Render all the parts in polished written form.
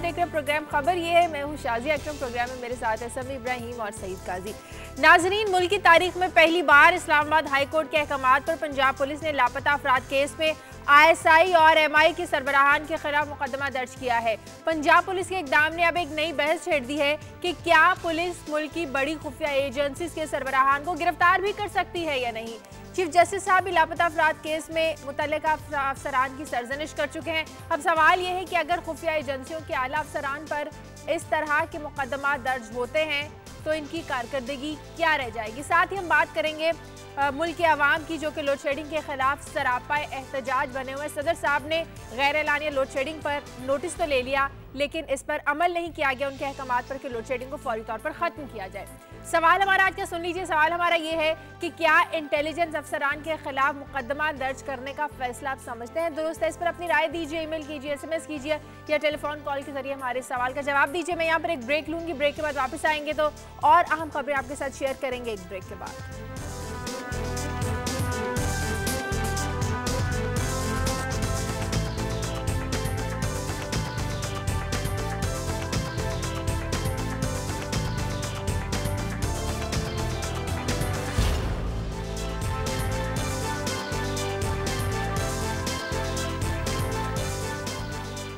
देख रहे हैं प्रोग्राम खबर ये है। मैं हूँ शाजिया अकरम। प्रोग्राम में मेरे साथ है समी इब्राहिम और सईद काजी। नाजरीन, मुल्क की तारीख में पहली बार इस्लामाबाद हाई कोर्ट के अहकामात पर पंजाब पुलिस ने लापता अफराद केस में ISI और MI के सरबराहान के खिलाफ मुकदमा दर्ज किया है। पंजाब पुलिस के इकदाम ने अब एक नई बहस छेड़ दी है कि क्या पुलिस मुल्क की बड़ी खुफिया एजेंसीज के सरबराहान को गिरफ्तार भी कर सकती है या नहीं। चीफ जस्टिस साहब भी लापता अफराद केस में मुतल्लिका अफसरान की सरजनिश कर चुके हैं। अब सवाल यह है कि अगर खुफिया एजेंसियों के आला अफसरान पर इस तरह के मुकदमा दर्ज होते हैं तो इनकी कारकर्दगी क्या रह जाएगी। साथ ही हम बात करेंगे मुल्क के अवाम की, जो कि लोड शेडिंग के खिलाफ सरापा एहतजाज बने हुए। सदर साहब ने गैर एलानिया लोड शेडिंग पर नोटिस तो ले लिया, लेकिन इस पर अमल नहीं किया गया उनके अहकामात पर कि लोड शेडिंग को फौरी तौर पर ख़त्म किया जाए। सवाल हमारा आज का सुन लीजिए। सवाल हमारा ये है कि क्या इंटेलिजेंस अफसरान के खिलाफ मुकदमा दर्ज करने का फैसला आप समझते हैं दुरुस्त है? इस पर अपनी राय दीजिए, ईमेल कीजिए, SMS कीजिए या टेलीफोन कॉल के जरिए हमारे सवाल का जवाब दीजिए। मैं यहाँ पर एक ब्रेक लूँगी, ब्रेक के बाद वापस आएंगे तो और अहम खबरें आपके साथ शेयर करेंगे एक ब्रेक के बाद।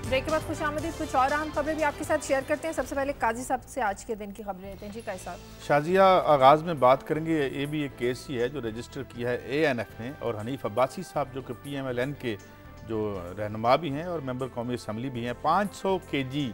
ब्रेक के बाद खुशामदीद, कुछ और अहम खबरें भी आपके साथ शेयर करते हैं। सबसे पहले काजी साहब से आज के दिन की खबरें लेते हैं। जी काजी साहब। शाजिया, आगाज़ में बात करेंगे, ये भी एक केस ही है जो रजिस्टर किया है ANF ने, और हनीफ अब्बासी साहब जो कि PMLN के जो रहनुमा भी हैं और मेंबर कौमी असम्बली भी हैं, 500 kg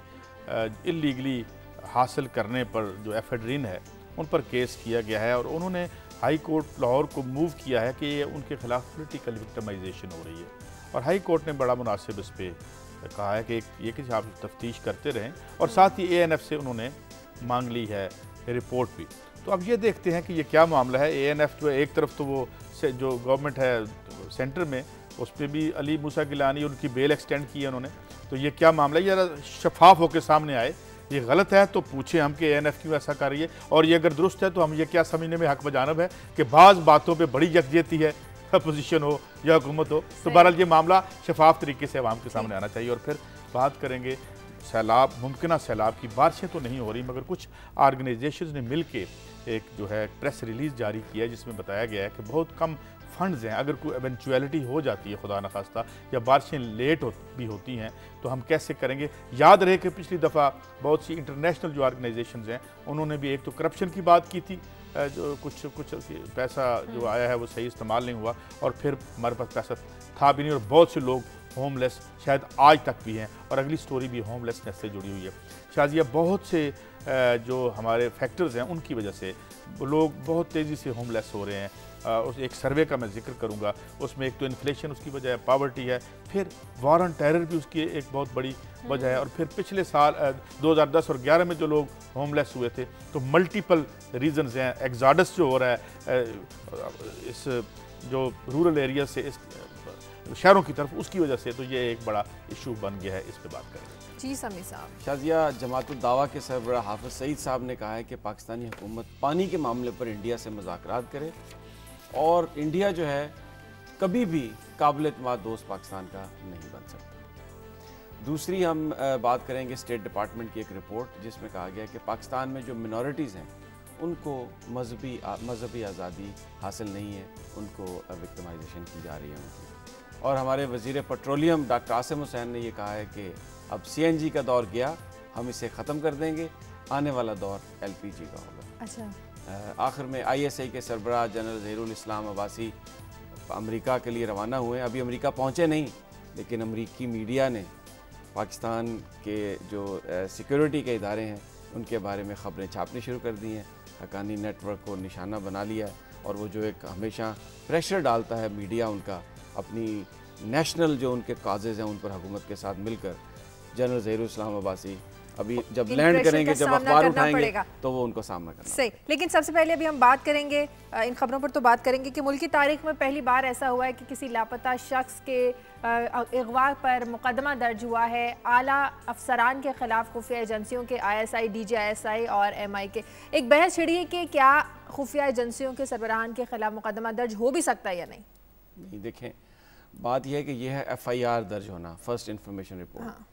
इलीगली हासिल करने पर जो एफेड्रीन है उन पर केस किया गया है और उन्होंने हाई कोर्ट लाहौर को मूव किया है कि ये उनके खिलाफ पोलिटिकल विक्टिमाइजेशन हो रही है। और हाई कोर्ट ने बड़ा मुनासिब इस पर कहा है कि ये कि आप तफ्तीश करते रहें, और साथ ही ANF से उन्होंने मांग ली है रिपोर्ट भी। तो अब ये देखते हैं कि ये क्या मामला है। ANF जो है, एक तरफ तो वो जो गवर्नमेंट है सेंटर में, उस पर भी अली मूसा गिलानी उनकी बेल एक्सटेंड की है उन्होंने। तो ये क्या मामला है, ये शफाफ होकर सामने आए। ये गलत है तो पूछे हम कि ANF क्यों ऐसा कर रही है, और ये अगर दुरुस्त है तो हम ये क्या समझने में हक बजानब है कि बाज़ बातों पर बड़ी यकजहती है, अपोजिशन हो या हुकूमत हो। तो बहरहाल ये मामला शफाफ तरीके से आवाम के सामने आना चाहिए। और फिर बात करेंगे सैलाब, मुमकिन सैलाब की। बारिशें तो नहीं हो रही, मगर कुछ ऑर्गेनाइजेशंस ने मिल के एक जो है प्रेस रिलीज़ जारी किया है जिसमें बताया गया है कि बहुत कम फंड्स हैं। अगर कोई एवेंचुअलिटी हो जाती है खुदा न खास्ता, या बारिशें लेट भी होती हैं, तो हम कैसे करेंगे। याद रहे कि पिछली दफ़ा बहुत सी इंटरनेशनल जो ऑर्गेनाइजेशंस हैं उन्होंने भी एक तो करप्शन की बात की थी, जो कुछ पैसा जो आया है वो सही इस्तेमाल नहीं हुआ, और फिर हमारे पास पैसा था भी नहीं, और बहुत से लोग होमलेस शायद आज तक भी हैं। और अगली स्टोरी भी होमलेसनेस से जुड़ी हुई है। शाजिया, बहुत से जो हमारे फैक्टर्स हैं उनकी वजह से लोग बहुत तेज़ी से होमलेस हो रहे हैं। उस एक सर्वे का मैं जिक्र करूंगा, उसमें एक तो इन्फ्लेशन उसकी वजह है, पॉवर्टी है, फिर वॉर ऑन टेरर भी उसकी एक बहुत बड़ी वजह है, और फिर पिछले साल 2010 और 11 में जो लोग होमलेस हुए थे, तो मल्टीपल रीजंस हैं। एग्जाडस जो हो रहा है इस जो रूरल एरिया से इस शहरों की तरफ, उसकी वजह से, तो ये एक बड़ा इशू बन गया है। इस पर बात करेंगे। जी समी साहब। शाजिया, जमातुल दावा के सरबराह हाफिज सईद साहब ने कहा है कि पाकिस्तानी हुकूमत पानी के मामले पर इंडिया से मुज़ाकरात करे, और इंडिया जो है कभी भी काबिल एतमाद दोस्त पाकिस्तान का नहीं बन सकता। दूसरी हम बात करेंगे स्टेट डिपार्टमेंट की एक रिपोर्ट जिसमें कहा गया कि पाकिस्तान में जो मिनॉरिटीज़ हैं उनको मजहबी आज़ादी हासिल नहीं है, उनको विक्टिमाइजेशन की जा रही है उनकी। और हमारे वज़ीर पेट्रोलियम डॉक्टर आसिम हुसैन ने ये कहा है कि अब CNG का दौर गया, हम इसे ख़त्म कर देंगे, आने वाला दौर LPG का होगा। अच्छा। आखिर में ISI के सरबराह जनरल ज़हीरुल इस्लाम अब्बासी अमेरिका के लिए रवाना हुए। अभी अमेरिका पहुँचे नहीं, लेकिन अमेरिकी मीडिया ने पाकिस्तान के जो सिक्योरिटी के इदारे हैं उनके बारे में ख़बरें छापनी शुरू कर दी हैं। हक़ानी नेटवर्क को निशाना बना लिया है, और वो जो एक हमेशा प्रेशर डालता है मीडिया उनका अपनी नेशनल जो उनके काजेज़ हैं उन पर हुकूमत के साथ मिलकर, जनरल ज़हीरुल इस्लाम अब्बासी अभी जब लैंड करेंगे, जब अखबार उठाएंगे तो वो उनको सामना करना सही। लेकिन सबसे पहले अभी हम बात करेंगे इन खबरों पर तो बात करेंगे कि मुल्क की तारीख में पहली बार ऐसा हुआ है कि किसी लापता शख्स के अगवा पर मुकदमा दर्ज हुआ है आला अफसरान के खिलाफ खुफिया एजेंसियों के ISI, DJISI और MI के। एक बहस छिड़ी है कि क्या खुफिया एजेंसियों के सरबराहान के खिलाफ मुकदमा दर्ज हो भी सकता है या नहीं। नहीं, देखें बात यह है कि यह है FIR दर्ज होना, फर्स्ट इंफॉर्मेशन रिपोर्ट।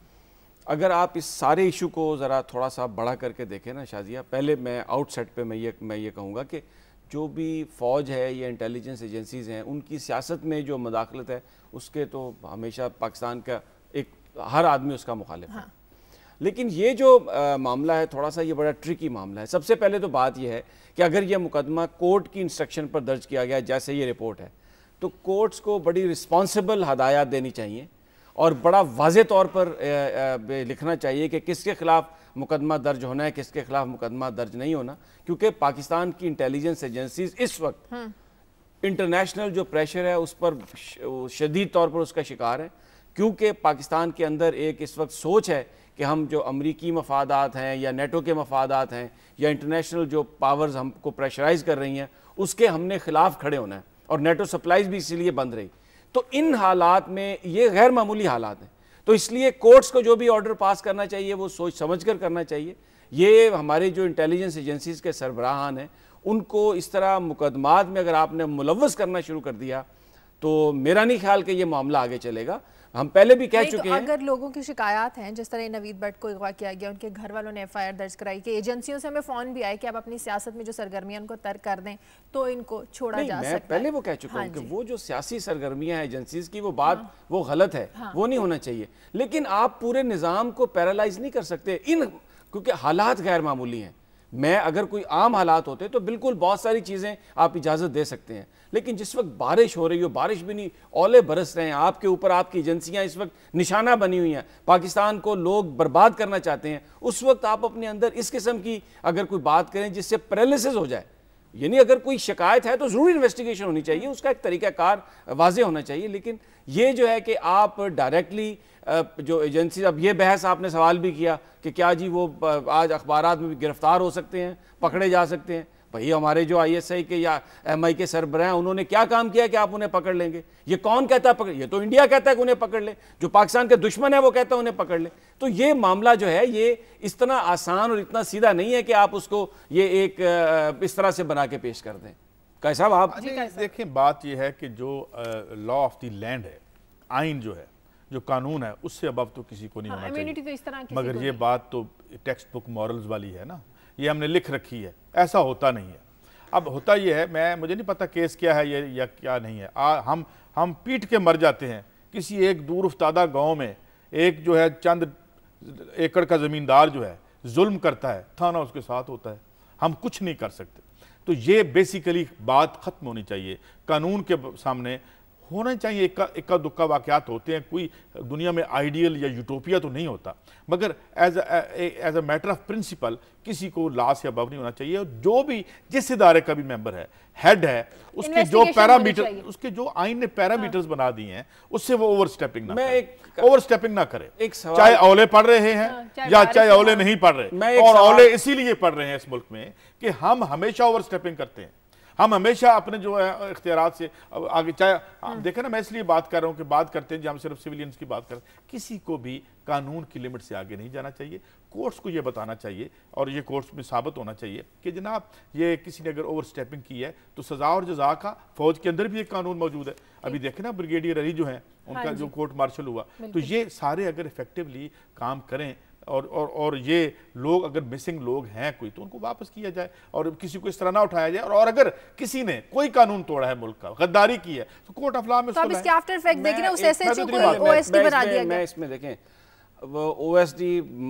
अगर आप इस सारे इशू को ज़रा थोड़ा सा बड़ा करके देखें ना शाजिया, पहले मैं आउटसेट पे मैं ये कहूँगा कि जो भी फ़ौज है या इंटेलिजेंस एजेंसीज़ हैं, उनकी सियासत में जो मदाखलत है उसके तो हमेशा पाकिस्तान का एक हर आदमी उसका मुखालिफ है। लेकिन ये जो मामला है थोड़ा सा ये बड़ा ट्रिकी मामला है। सबसे पहले तो बात यह है कि अगर यह मुकदमा कोर्ट की इंस्ट्रक्शन पर दर्ज किया गया जैसे ये रिपोर्ट है, तो कोर्ट्स को बड़ी रिस्पॉन्सिबल हदायत देनी चाहिए और बड़ा वाज़े तौर पर लिखना चाहिए कि किसके खिलाफ मुकदमा दर्ज होना है, किसके खिलाफ मुकदमा दर्ज नहीं होना, क्योंकि पाकिस्तान की इंटेलिजेंस एजेंसीज इस वक्त इंटरनेशनल जो प्रेशर है उस पर शदीद तौर पर उसका शिकार है, क्योंकि पाकिस्तान के अंदर एक इस वक्त सोच है कि हम जो अमरीकी मफादात हैं या नेटो के मफादात हैं या इंटरनेशनल जो पावर्स हमको प्रेशराइज कर रही हैं उसके हमने खिलाफ खड़े होना है, और नेटो सप्लाईज भी इसीलिए बंद रही। तो इन हालात में ये गैर मामूली हालात हैं, तो इसलिए कोर्ट्स को जो भी ऑर्डर पास करना चाहिए वो सोच समझ कर करना चाहिए। ये हमारे जो इंटेलिजेंस एजेंसीज के सरबराहान हैं उनको इस तरह मुकदमात में अगर आपने मुलव्वस करना शुरू कर दिया तो मेरा नहीं ख्याल कि ये मामला आगे चलेगा। हम पहले भी कह चुके हैं, अगर लोगों की शिकायत हैं जिस तरह नवीद भट्ट को अगवा किया गया, उनके घर वालों ने एफआईआर दर्ज कराई कि एजेंसियों से हमें फोन भी आए कि आप अपनी सियासत में जो सरगर्मियां उनको तर्क कर दें तो इनको छोड़ा जा सकता है। पहले वो कह चुका हूं कि वो जो सियासी सरगर्मियां हैं एजेंसीज की वो बात वो गलत है, वो नहीं होना चाहिए। लेकिन आप पूरे निज़ाम को पैरालाइज नहीं कर सकते क्योंकि हालात गैर मामूली हैं। मैं अगर कोई आम हालात होते तो बिल्कुल बहुत सारी चीज़ें आप इजाज़त दे सकते हैं, लेकिन जिस वक्त बारिश हो रही हो, बारिश भी नहीं, ओले बरस रहे हैं आपके ऊपर, आपकी एजेंसियां इस वक्त निशाना बनी हुई हैं, पाकिस्तान को लोग बर्बाद करना चाहते हैं, उस वक्त आप अपने अंदर इस किस्म की अगर कोई बात करें जिससे पैरालिसिस हो जाए, यानी अगर कोई शिकायत है तो ज़रूर इन्वेस्टिगेशन होनी चाहिए, उसका एक तरीक़ाकार वाज़े होना चाहिए। लेकिन ये जो है कि आप डायरेक्टली जो एजेंसी, अब ये बहस आपने सवाल भी किया कि क्या जी वो आज अखबारात में भी गिरफ्तार हो सकते हैं, पकड़े जा सकते हैं। भाई हमारे जो ISI के या MI के सरबराह हैं उन्होंने क्या काम किया कि आप उन्हें पकड़ लेंगे? ये कौन कहता है पकड़? ये तो इंडिया कहता है कि उन्हें पकड़ ले, जो पाकिस्तान के दुश्मन है वो कहता है उन्हें पकड़ ले। तो ये मामला जो है ये इस तरह आसान और इतना सीधा नहीं है कि आप उसको ये एक इस तरह से बना के पेश कर दें। कैसा आप देखें, बात यह है कि जो लॉ ऑफ द लैंड है, आइन जो है, जो कानून है, उससे अब तो किसी को नहीं होना चाहिए। तो इस तरह मगर ये बात तो टेक्स्ट बुक मॉरल्स वाली है ना, ये हमने लिख रखी है, ऐसा होता नहीं है। अब होता ये है, मुझे नहीं पता केस क्या है ये या क्या नहीं है। हम पीट के मर जाते हैं किसी एक दूर उफ्तादा गांव में, एक जो है चंद एकड़ का ज़मींदार जो है जुल्म करता है, थाना उसके साथ होता है, हम कुछ नहीं कर सकते। तो ये बेसिकली बात ख़त्म होनी चाहिए, कानून के सामने होना चाहिए। इक्का दुक्का वाक़यात होते हैं, कोई दुनिया में आइडियल या यूटोपिया तो नहीं होता, मगर as a matter of principle किसी को लॉ से अबव नहीं होना चाहिए। और जो भी जिस इदारे का भी मेंबर है, हेड है, उसके जो पैरामीटर, उसके जो आइन ने पैरामीटर्स बना दिए हैं उससे वो ओवरस्टेपिंग ना करे। चाहे औले पढ़ रहे हैं या चाहे औले नहीं पढ़ रहे, और औले इसीलिए पढ़ रहे हैं इस मुल्क में कि हम हमेशा ओवरस्टेपिंग करते हैं, हम हमेशा अपने जो है इख्तियारात से आगे। चाहे देखें ना, मैं इसलिए बात कर रहा हूँ कि बात करते हैं जब हम सिर्फ सिविलियंस की बात करें, किसी को भी कानून की लिमिट से आगे नहीं जाना चाहिए। कोर्ट्स को ये बताना चाहिए और ये कोर्ट्स में साबित होना चाहिए कि जनाब ये किसी ने अगर ओवर स्टेपिंग की है तो सजा और जजा का फौज के अंदर भी एक कानून मौजूद है। अभी देखें ना, ब्रिगेडियर अली जो है उनका जो कोर्ट मार्शल हुआ, तो ये सारे अगर इफेक्टिवली काम करें और ये लोग अगर मिसिंग लोग हैं कोई, तो उनको वापस किया जाए और किसी को इस तरह ना उठाया जाए। और अगर किसी ने कोई कानून तोड़ा है, मुल्क का गद्दारी की है, तो कोर्ट ऑफ लॉ में उसको इसके आफ्टर इफेक्ट देखें ना, उस एसएचओ को OSD बना दिया गया। मैं इसमें देखें वो OSD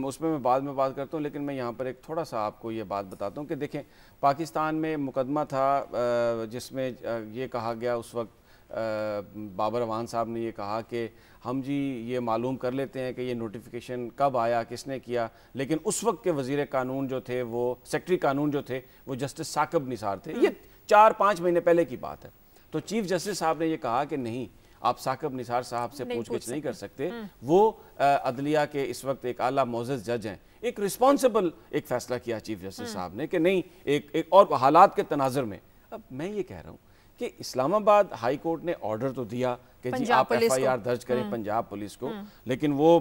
उसमें मैं बाद में बात करता हूँ, लेकिन मैं यहाँ पर एक थोड़ा सा आपको ये बात बताता हूँ कि देखें पाकिस्तान में मुकदमा था जिसमें ये कहा गया, उस वक्त बाबर अवान साहब ने ये कहा कि हम जी ये मालूम कर लेते हैं कि ये नोटिफिकेशन कब आया, किसने किया। लेकिन उस वक्त के वज़ीर कानून जो थे, वो सेक्रेटरी कानून जो थे, वो जस्टिस साकिब निसार थे। ये 4-5 महीने पहले की बात है। तो चीफ जस्टिस साहब ने ये कहा कि नहीं, आप साकिब निसार साहब से पूछगिछ नहीं कर सकते, वो अदलिया के इस वक्त एक आला मोअज़्ज़ज़ जज हैं। एक रिस्पॉन्सिबल एक फैसला किया चीफ जस्टिस साहब ने कि नहीं, एक और हालात के तनाजुर में। अब मैं ये कह रहा हूँ कि इस्लामाबाद हाई कोर्ट ने ऑर्डर तो दिया कि जी आप FIR दर्ज करें पंजाब पुलिस को, लेकिन वो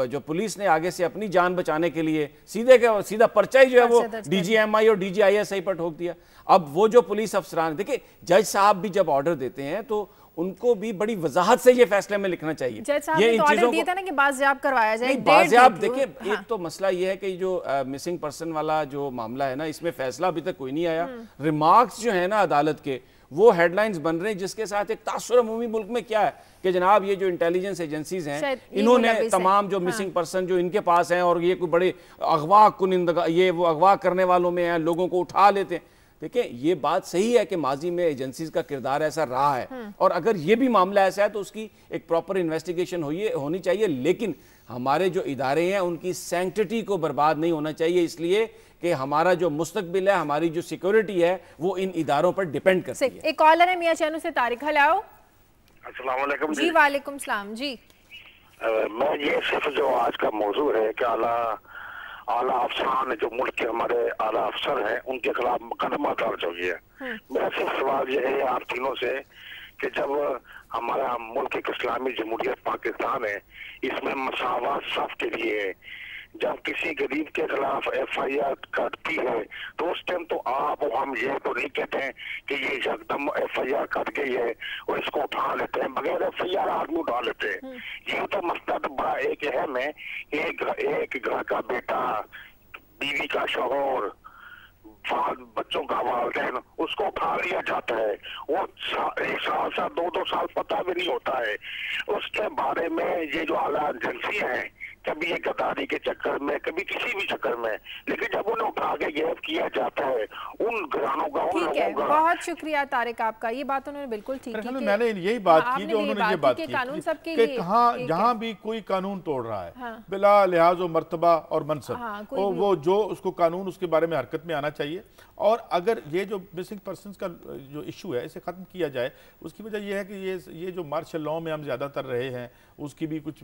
जो पुलिस ने आगे से अपनी जान बचाने के लिए सीधा पर्चा ही जो है वो DGMI और DGISI पर ठोक दिया। अब वो जो पुलिस अफसरान, देखिए जज साहब भी जब ऑर्डर देते हैं तो उनको भी बड़ी वजाहत से ये फैसले में लिखना चाहिए। जज साहब ने तो ऑर्डर दिया था ना कि बाज़याब करवाया जाए। बाज़याब देखिए, एक तो मसला ये है कि जो मिसिंग पर्सन वाला जो मामला है ना, इसमें फैसला अभी तक कोई नहीं आया। रिमार्क्स जो है ना अदालत के, वो हेडलाइंस बन रहे हैं, जिसके साथ एक तासुर अमूमी मुल्क में क्या है कि जनाब ये जो इंटेलिजेंस एजेंसीज हैं, इन्होंने तमाम जो मिसिंग पर्सन जो इनके पास हैं, और ये कोई बड़े अगवा कुनिंदा, ये वो अगवा करने वालों में हैं, लोगों को उठा लेते हैं। देखिए ये बात सही है कि माजी में एजेंसीज का किरदार ऐसा रहा है, और अगर ये भी मामला ऐसा है तो उसकी एक प्रॉपर इन्वेस्टिगेशन होनी चाहिए। लेकिन हमारे जो इदारे हैं उनकी सैंक्टिटी को बर्बाद नहीं होना चाहिए, इसलिए कि हमारा जो मुस्तकबिल है, हमारी जो सिक्योरिटी है, वो इन इदारों पर डिपेंड करती है। एक कॉलर है मियां चैनू से, तारिक। हेलो, अस्सलाम वालेकुम जी। वालेकुम सलाम जी। मैं ये सिर्फ जो आज का मौजू है कि आला अफसरान जो मुल्क के हमारे आला अफसर हैं उनके खिलाफ मुकदमा दर्ज हो गया है। मेरा सिर्फ सवाल ये है आप तीनों से कि जब हमारा मुल्क एक इस्लामी जमहूरियत पाकिस्तान है, इसमें मसावत सबके लिए है, जब किसी गरीब के खिलाफ FIR कटती है तो उस टाइम तो आप और हम ये तो नहीं कहते हैं कि ये एकदम FIR कट गई है और इसको उठा लेते हैं, बगैर FIR आदमी उठा लेते हैं। ये तो मसला तो बड़ा एक अहम है। एक घर का बेटा, बीवी का शौहर, बच्चों का वालिदैन, उसको उठा लिया जाता है, वो 1 साल से 2 साल पता भी नहीं होता है। उसके बारे में ये जो आला एजेंसी है, कभी ये गद्दारी के चक्कर में, कभी किसी भी चक्कर में, लेकिन जब उन्हें उठा के गिरफ्त किया जाता है उन घरानों का, उन लोगों का। बहुत शुक्रिया तारिक आपका, ये बात उन्होंने बिल्कुल ठीक की। मैंने यही बात की जो उन्होंने ये बात की कानून सबके कि कहाँ जहाँ भी कोई कानून तोड़ रहा है बिला लिहाज व मर्तबा और मनसब, वो जो उसको कानून उसके बारे में हरकत में आना चाहिए। और अगर ये जो मिसिंग पर्सनस का जो इशू है इसे ख़त्म किया जाए, उसकी वजह यह है कि ये जो मार्शल लॉ में हम ज़्यादातर रहे हैं उसकी भी कुछ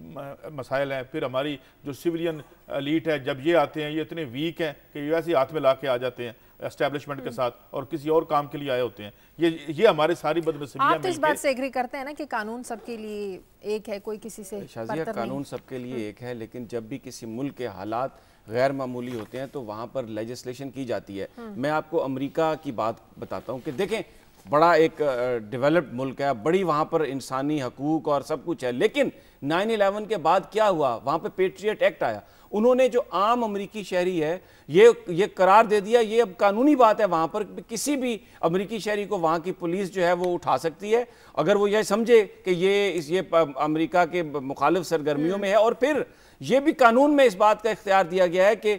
मसाइल हैं। फिर हमारी जो सिविलियन एलीट है, जब ये आते हैं ये इतने वीक हैं कि ये ऐसे हाथ में ला के आ जाते हैं एस्टेब्लिशमेंट के साथ, और किसी और काम के लिए आए होते हैं। ये हमारे सारी बदनसीबियां। आप तो इस बात से एग्री करते हैं ना कि कानून सबके लिए एक है, कोई किसी से शाजिया कानून सबके लिए एक है, लेकिन जब भी किसी मुल्क के हालात गैर मामूली होते हैं तो वहाँ पर लेजिस्लेशन की जाती है। मैं आपको अमेरिका की बात बताता हूँ कि देखें, बड़ा एक डेवलप्ड मुल्क है, बड़ी वहाँ पर इंसानी हकूक और सब कुछ है, लेकिन 9/11 के बाद क्या हुआ, वहाँ पे पेट्रियट एक्ट आया। उन्होंने जो आम अमेरिकी शहरी है ये करार दे दिया, ये अब कानूनी बात है, वहाँ पर किसी भी अमेरिकी शहरी को वहाँ की पुलिस जो है वो उठा सकती है अगर वो ये समझे कि ये अमेरिका के मुखालिफ सरगर्मियों में है। और फिर ये भी कानून में इस बात का इख्तियार दिया गया है कि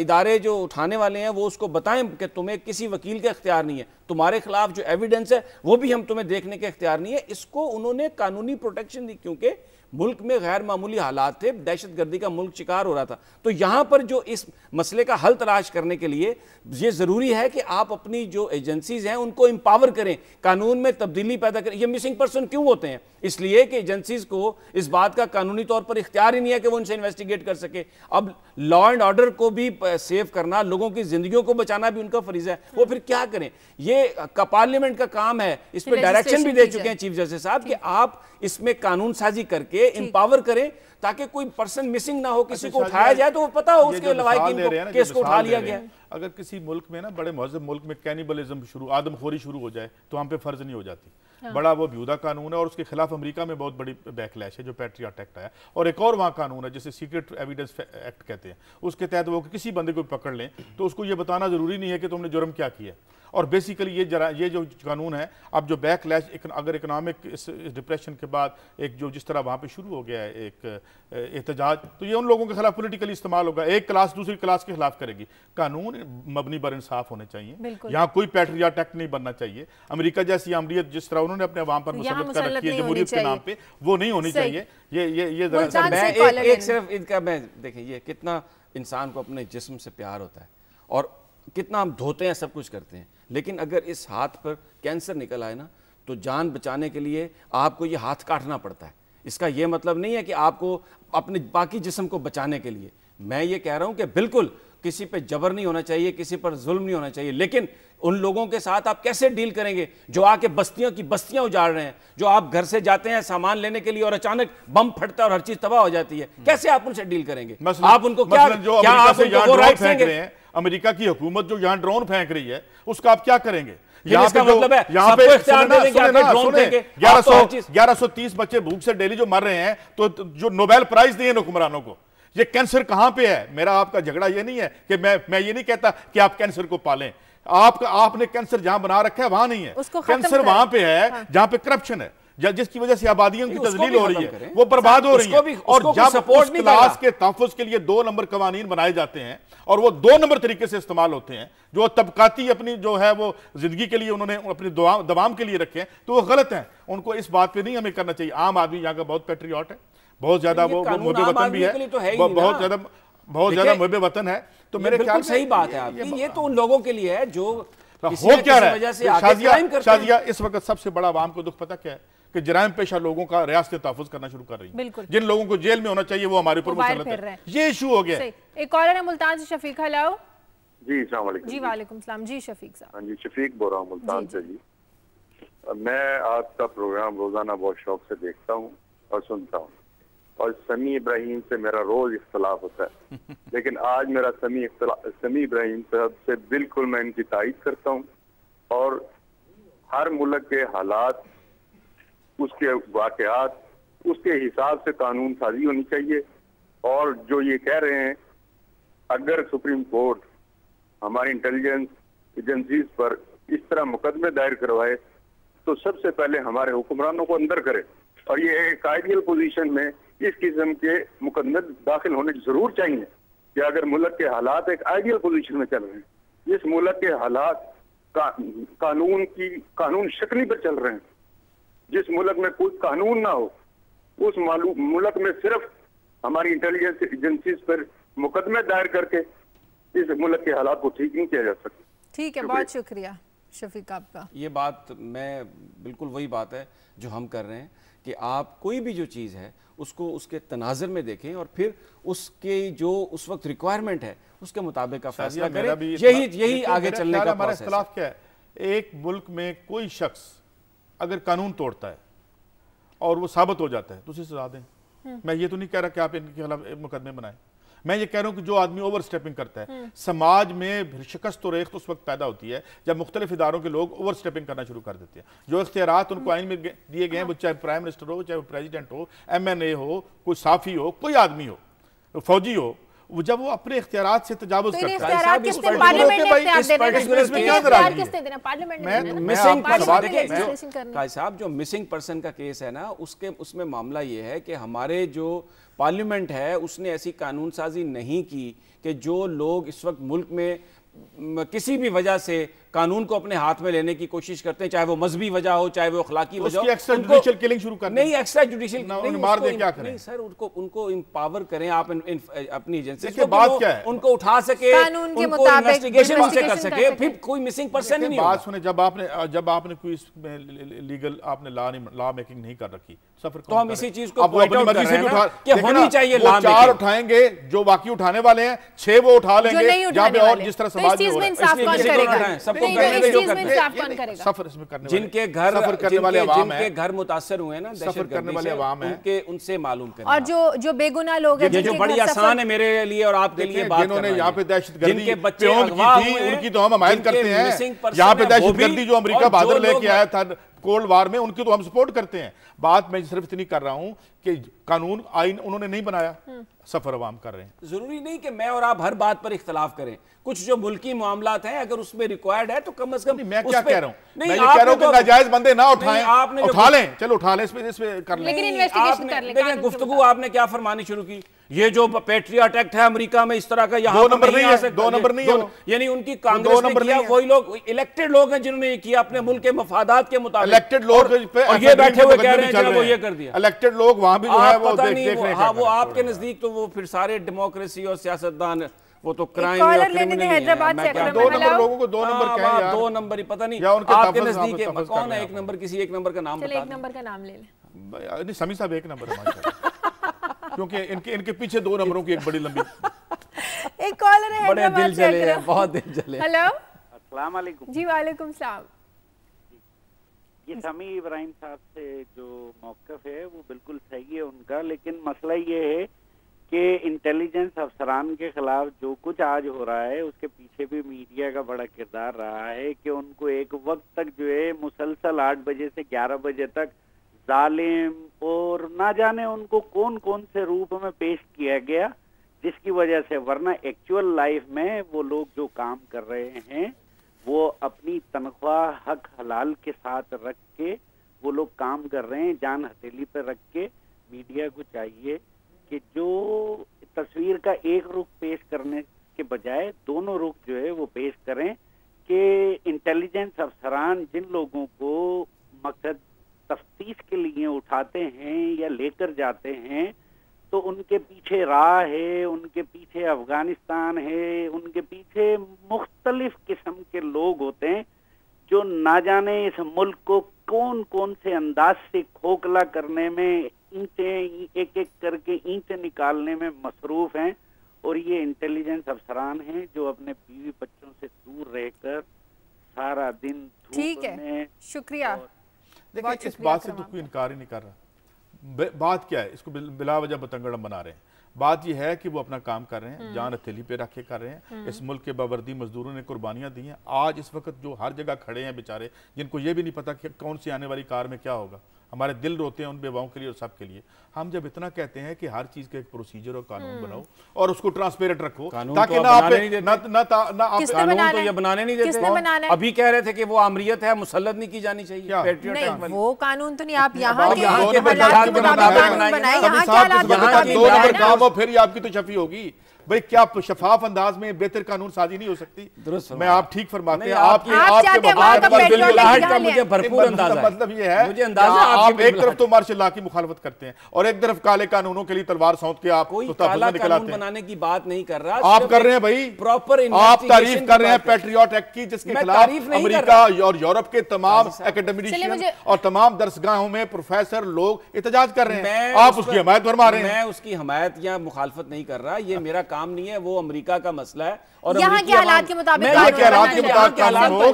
इदारे जो उठाने वाले हैं वो उसको बताएं कि तुम्हें किसी वकील का इख्तियार नहीं है, तुम्हारे खिलाफ जो एविडेंस है वो भी हम तुम्हें देखने के इख्तियार नहीं है। इसको उन्होंने कानूनी प्रोटेक्शन दी, क्योंकि मुल्क में गैर मामूली हालात थे, दहशतगर्दी का मुल्क शिकार हो रहा था। तो यहाँ पर जो इस मसले का हल तलाश करने के लिए ये ज़रूरी है कि आप अपनी जो एजेंसीज हैं उनको एम्पावर करें, कानून में तब्दीली पैदा करें। ये मिसिंग पर्सन क्यों होते हैं? इसलिए कि एजेंसीज को इस बात का कानूनी तौर पर इख्तियार ही नहीं है कि वो उनसे इन्वेस्टिगेट कर सके। अब लॉ एंड ऑर्डर को भी सेव करना, लोगों की जिंदगियों को बचाना भी उनका फरीजा है। वो फिर क्या करें? ये पार्लियामेंट का काम है, इस पर डायरेक्शन भी दे चुके हैं चीफ जस्टिस साहब कि आप इसमें कानून साजी करके एम्पावर करें ताकि कोई पर्सन मिसिंग ना हो, किसी को उठाया जाए तो वो पता हो उसके लवाहिकीन केस को उठा लिया गया। अगर किसी मुल्क में ना, बड़े महज़ब मुल्क में कैनिबलिज्म आदमखोरी शुरू हो जाए तो हम पे फर्ज नहीं हो जाती। बड़ा वो बेहुदा कानून है और उसके खिलाफ अमेरिका में बहुत बड़ी बैकलैश है जो पैट्रियट एक्ट आया। और एक और वहाँ कानून है जिसे सीक्रेट एविडेंस एक्ट कहते हैं, उसके तहत वो किसी बंदे को पकड़ लें तो उसको ये बताना जरूरी नहीं है कि तुमने जुर्म क्या किया। और बेसिकली ये जो कानून है, अब जो बैकलैश अगर इकोनॉमिक इस डिप्रेशन के बाद एक जो जिस तरह वहाँ पे शुरू हो गया है एक एहतजाज, तो ये उन लोगों के खिलाफ पॉलिटिकली इस्तेमाल होगा। एक क्लास दूसरी क्लास के खिलाफ करेगी। कानून मबनी बर इंसाफ होने चाहिए, यहाँ कोई पैट्रियट एक्ट नहीं बनना चाहिए। अमेरिका जैसी अमरीत जिस तरह उन्होंने अपने अवाम पर मुसल्लत कर रखी है जमहूरियत के नाम पे, वो नहीं होनी चाहिए। ये सिर्फ इनका मैं देखिए ये कितना इंसान को अपने जिस्म से प्यार होता है और कितना हम धोते हैं, सब कुछ करते हैं, लेकिन अगर इस हाथ पर कैंसर निकल आए ना तो जान बचाने के लिए आपको ये हाथ काटना पड़ता है। इसका ये मतलब नहीं है कि आपको अपने बाकी जिस्म को बचाने के लिए। मैं ये कह रहा हूं कि बिल्कुल किसी पे जबर नहीं होना चाहिए, किसी पर जुल्म नहीं होना चाहिए, लेकिन उन लोगों के साथ आप कैसे डील करेंगे जो आके बस्तियों की बस्तियां उजाड़ रहे हैं, जो आप घर से जाते हैं सामान लेने के लिए और अचानक बम फटता है और हर चीज तबाह हो जाती है, कैसे आप उनसे डील करेंगे? आप उनको क्या आप उनको राइट देंगे? अमेरिका की हुकूमत जो यहाँ ड्रोन फेंक रही है उसका आप क्या करेंगे? यहाँ पे मतलब है यहाँ पे 1130 बच्चे भूख से डेली जो मर रहे हैं, तो जो नोबेल प्राइज दिए हुक्मरानों को, ये कैंसर कहां पे है? मेरा आपका झगड़ा ये नहीं है कि मैं ये नहीं कहता कि आप कैंसर को पालें, आपने कैंसर जहां बना रखा है वहां नहीं है, कैंसर वहां पे है जहां पे करप्शन है, जिसकी वजह से आबादियों की तजलील हो रही है, वो बर्बाद हो रही है। और जब उस क्लास के तहफ़्फ़ुज़ के लिए 2 नंबर कवानीन बनाए जाते हैं और वो 2 नंबर तरीके से इस्तेमाल होते हैं, जो तबकाती अपनी जो है वो जिंदगी के लिए उन्होंने अपनी दवाम के लिए रखे हैं, तो वो गलत है। उनको इस बात पे नहीं हमें करना चाहिए। आम आदमी यहाँ का बहुत पैट्रियट है, बहुत ज्यादा वो मुहब्बे वतन भी है, बहुत ज्यादा मुहब्बे वतन है। तो मेरे ख्याल में सही बात है आपकी, ये तो उन लोगों के लिए है जो हो क्या रहा है। शाजिया इस वक्त सबसे बड़ा आवाम को दुख पता क्या है कि जराइम पेशा लोगों का रियासत तहफ़्फ़ुज़ करना शुरू कर रही है। जिन लोगों को जेल में होना चाहिए वो हमारे ऊपर मुसल्लत है। ये इशू हो गया। एक कॉलर है मुल्तान से, शफीक। हेलो जी, अस्सलाम वालेकुम। जी वालेकुम सलाम। जी शफीक साहब। हाँ जी, शफीक बोल रहा हूँ मुल्तान से जी। मैं आपका प्रोग्राम रोजाना बहुत शौक से देखता हूँ और सुनता हूँ, और समी इब्राहिम से मेरा रोज इख्तलाफ होता है, लेकिन आज मेरा समी इब्राहिम साहब से बिल्कुल मैं इनकी तारीफ करता हूँ। और हर मुल्क के हालात, उसके वाक़यात, उसके हिसाब से कानून साजी होनी चाहिए। और जो ये कह रहे हैं, अगर सुप्रीम कोर्ट हमारी इंटेलिजेंस एजेंसीज पर इस तरह मुकदमे दायर करवाए तो सबसे पहले हमारे हुक्मरानों को अंदर करे, और ये एक आइडियल पोजीशन में इस किस्म के मुकदमे दाखिल होने जरूर चाहिए कि अगर मुल्क के हालात एक आइडियल पोजीशन में चल रहे हैं, जिस मुल्क के हालात कानून शक्ली पर चल रहे हैं, जिस मुल्क में कोई कानून ना हो, उस मुल्क में सिर्फ हमारी इंटेलिजेंस एजेंसीज पर मुकदमे दायर करके इस मुल्क के हालात को ठीक नहीं किया जा सकता। ठीक है, बहुत शुक्रिया शफीक आपका। ये बात मैं बिल्कुल वही बात है जो हम कर रहे हैं कि आप कोई भी जो चीज़ है उसको उसके तनाज़र में देखें और फिर उसके जो उस वक्त रिक्वायरमेंट है उसके मुताबिक का फैसला करें। यही आगे चलने का हमारा इख्तिलाफ क्या है? एक मुल्क में कोई शख्स अगर कानून तोड़ता है और वो साबित हो जाता है तो उसे सजा दें। मैं ये तो नहीं कह रहा कि आप इनके खिलाफ मुकदमे बनाएं, मैं ये कह रहा हूं कि जो आदमी ओवर स्टेपिंग करता है, समाज में शिकस्त और रेख्त उस वक्त पैदा होती है जब मुख्तलिफ इदारों के लोग ओवर स्टेपिंग करना शुरू कर देते हैं। जो इख्तियारात उनको आइन में दिए गए हैं, वो चाहे प्राइम मिनिस्टर हो, चाहे प्रेसिडेंट हो, MNA हो, कोई साफी हो, कोई आदमी हो, फौजी हो, वो जब वो अपने इख्तियारात से तजावुज करता है, साहब जो मिसिंग पर्सन का केस है ना, उसमें मामला ये है कि हमारे जो पार्लियामेंट है उसने ऐसी कानून साजी नहीं की कि जो लोग इस वक्त मुल्क में किसी भी वजह से कानून को अपने हाथ में लेने की कोशिश करते हैं, चाहे वो मजहबी वजह हो, चाहे वो अखलाकी वजह हो, एक्स्ट्रा जुडिशियल किलिंग शुरू करनी नहीं, एक्स्ट्रा जुडिशियल मार दे क्या करें? नहीं सर, उनको एम्पावर करें आप अपनी एजेंसी को, बात क्या है? उनको उठा सके, उनको इन्वेस्टिगेशन उनसे कर सके, फिर कोई मिसिंग पर्सन ही नहीं। बात सुने, जब आपने कोई लीगल आपने लॉ मेकिंग नहीं कर रखी, तो हम इसी चीज को पॉइंट आउट कर रहे हैं कि होनी चाहिए लॉ मेकिंग। 4 उठाएंगे जो बाकी उठाने वाले हैं, 6 वो उठा लेंगे जहां पे और जिस तरह समाज में हो रहा है। सबको जिनके घर मुतासर हुए ना, सफर करने वाले अवाम हैं, उनसे मालूम करें। और जो बेगुनाह लोग हैं, ये जो बड़ी आसान है मेरे लिए और आपके लिए बात, जिन्होंने यहाँ पे दहशतगर्दी जिनके बच्चे अगवा हुए हैं, उनकी तो हम हमायत करते हैं। यहाँ पे दहशतगर्दी जो अमेरिका बहादुर लेके आया था कोल्ड वार में, उनकी तो हम सपोर्ट करते हैं। बात मैं सिर्फ इतनी कर रहा हूं कि कानून आइन उन्होंने नहीं बनाया, सफर अवाम कर रहे हैं। जरूरी नहीं कि मैं और आप हर बात पर इख्तलाफ करें, कुछ जो मुल्की मामलात हैं अगर उसमें रिक्वायर्ड है तो कम से कम। मैं क्या कह रहा हूं, मैं ये कह रहा हूं कि नाजायज बंदे ना उठाएं, उठा लें, चलो उठा लें, इसमें कर लें, लेकिन इन्वेस्टिगेशन कर लें। गुफ्तगू आपने क्या फरमानी शुरू की, ये जो पैट्रियट एक्ट है अमेरिका में इस तरह का, यहाँ 2 नंबर नहीं है, 2 नंबर नहीं है, यानी उनकी कांग्रेस ने किया, वही लोग इलेक्टेड लोग हैं जिन्होंने ये किया अपने मुल्क के मफादात के मुताबिक। इलेक्टेड लोग और ये बैठे हुए कह रहे हैं वो ये कर दिया। इलेक्टेड लोग वहां भी जो है वो देख रहे हैं। हाँ, वो आपके नजदीक तो वो फिर सारे डेमोक्रेसी और सियासतदान, वो तो क्राइम और हैदराबाद से 2 नंबर लोगों को 2 नंबर क्या है यार, 2 नंबर ही पता नहीं आपके नजदीक है कौन है 1 नंबर, किसी 1 नंबर का नाम बता। 1 नंबर का नाम ले लें। नहीं, समी साहब 1 नंबर है क्योंकि इनके पीछे 2 नंबरों की एक बड़ी लंबी। एक कॉलर है, बड़े दिल जले, बहुत दिल जले। हेलो, अस्सलाम वालेकुम। जी वालेकुम सलाम। ये समी इब्राहिम साहब से जो मौक़िफ़ है वो बिल्कुल सही है उनका, लेकिन मसला ये है कि इंटेलिजेंस अफसरान के खिलाफ जो कुछ आज हो रहा है उसके पीछे भी मीडिया का बड़ा किरदार रहा है कि उनको एक वक्त तक जो है मुसलसल 8 बजे से 11 बजे तक जालिम और ना जाने उनको कौन कौन से रूप में पेश किया गया, जिसकी वजह से वरना एक्चुअल लाइफ में वो लोग जो काम कर रहे हैं वो अपनी तनख्वाह हक हलाल के साथ रख के वो लोग काम कर रहे हैं, जान हथेली पर रख के। मीडिया को चाहिए कि जो तस्वीर का एक रुख पेश करने के बजाय दोनों रुख जो है वो पेश करें कि इंटेलिजेंस अफसरान जिन लोगों को मकसद तफ्तीश के लिए उठाते हैं या लेकर जाते हैं तो उनके पीछे राह है, उनके पीछे अफगानिस्तान है, उनके पीछे मुख्तलिफ किस्म के लोग होते हैं जो ना जाने इस मुल्क को कौन कौन से अंदाज से खोखला करने में, ईंटें एक एक करके ईंटें निकालने में मसरूफ हैं। और ये इंटेलिजेंस अफसरान हैं जो अपने बीवी बच्चों से दूर रहकर सारा दिन ठीक है, शुक्रिया। देखिए इस बात से तो कोई इनकार ही नहीं कर रहा। बात क्या है, इसको बिला वजह बतंगड़म बना रहे हैं। बात यह है कि वो अपना काम कर रहे हैं, जान हथेली पे रखे कर रहे हैं। इस मुल्क के बावर्दी मजदूरों ने कुर्बानियां दी हैं। आज इस वक्त जो हर जगह खड़े हैं बेचारे, जिनको ये भी नहीं पता कि कौन सी आने वाली कार में क्या होगा, हमारे दिल रोते हैं उन बेवाओं के लिए और सब के लिए। हम जब इतना कहते हैं कि हर चीज का एक प्रोसीजर और कानून बनाओ और उसको ट्रांसपेरेंट रखो ताकि ना आप कानून तो ये बनाने नहीं देते। अभी कह रहे थे कि वो आमरीत है, मुसल्लत नहीं की जानी चाहिए। वो कानून तो नहीं, आप यहाँ के काम फिर आपकी तो शफी होगी भाई। क्या शफाफ अंदाज में बेहतर कानून साजी नहीं हो सकती? मैं आप ठीक फरमाते हैं, मुझे भरपूर अंदाजा है। मतलब ये है, मुझे अंदाजा आप एक तरफ तो मार्शल लॉ की मुखालफत करते हैं और एक तरफ काले कानूनों के लिए तलवार सौंप के आप कोई काला कानून बनाने की बात नहीं कर रहा। आप कर रहे हैं भाई, प्रॉपर आप तारीफ कर रहे हैं पैट्रियट एक्ट की, जिसके खिलाफ अमेरिका और यूरोप के तमाम एकेडमिशियन और तमाम दरसगाहों में प्रोफेसर लोग एहतजाज कर रहे हैं। आप उसकी हमायत फरमा रहे हैं। मैं उसकी हमायत या मुखालफत नहीं कर रहा, ये मेरा काम नहीं है, वो अमेरिका का मसला है। और यहाँ के हालात के मुताबिक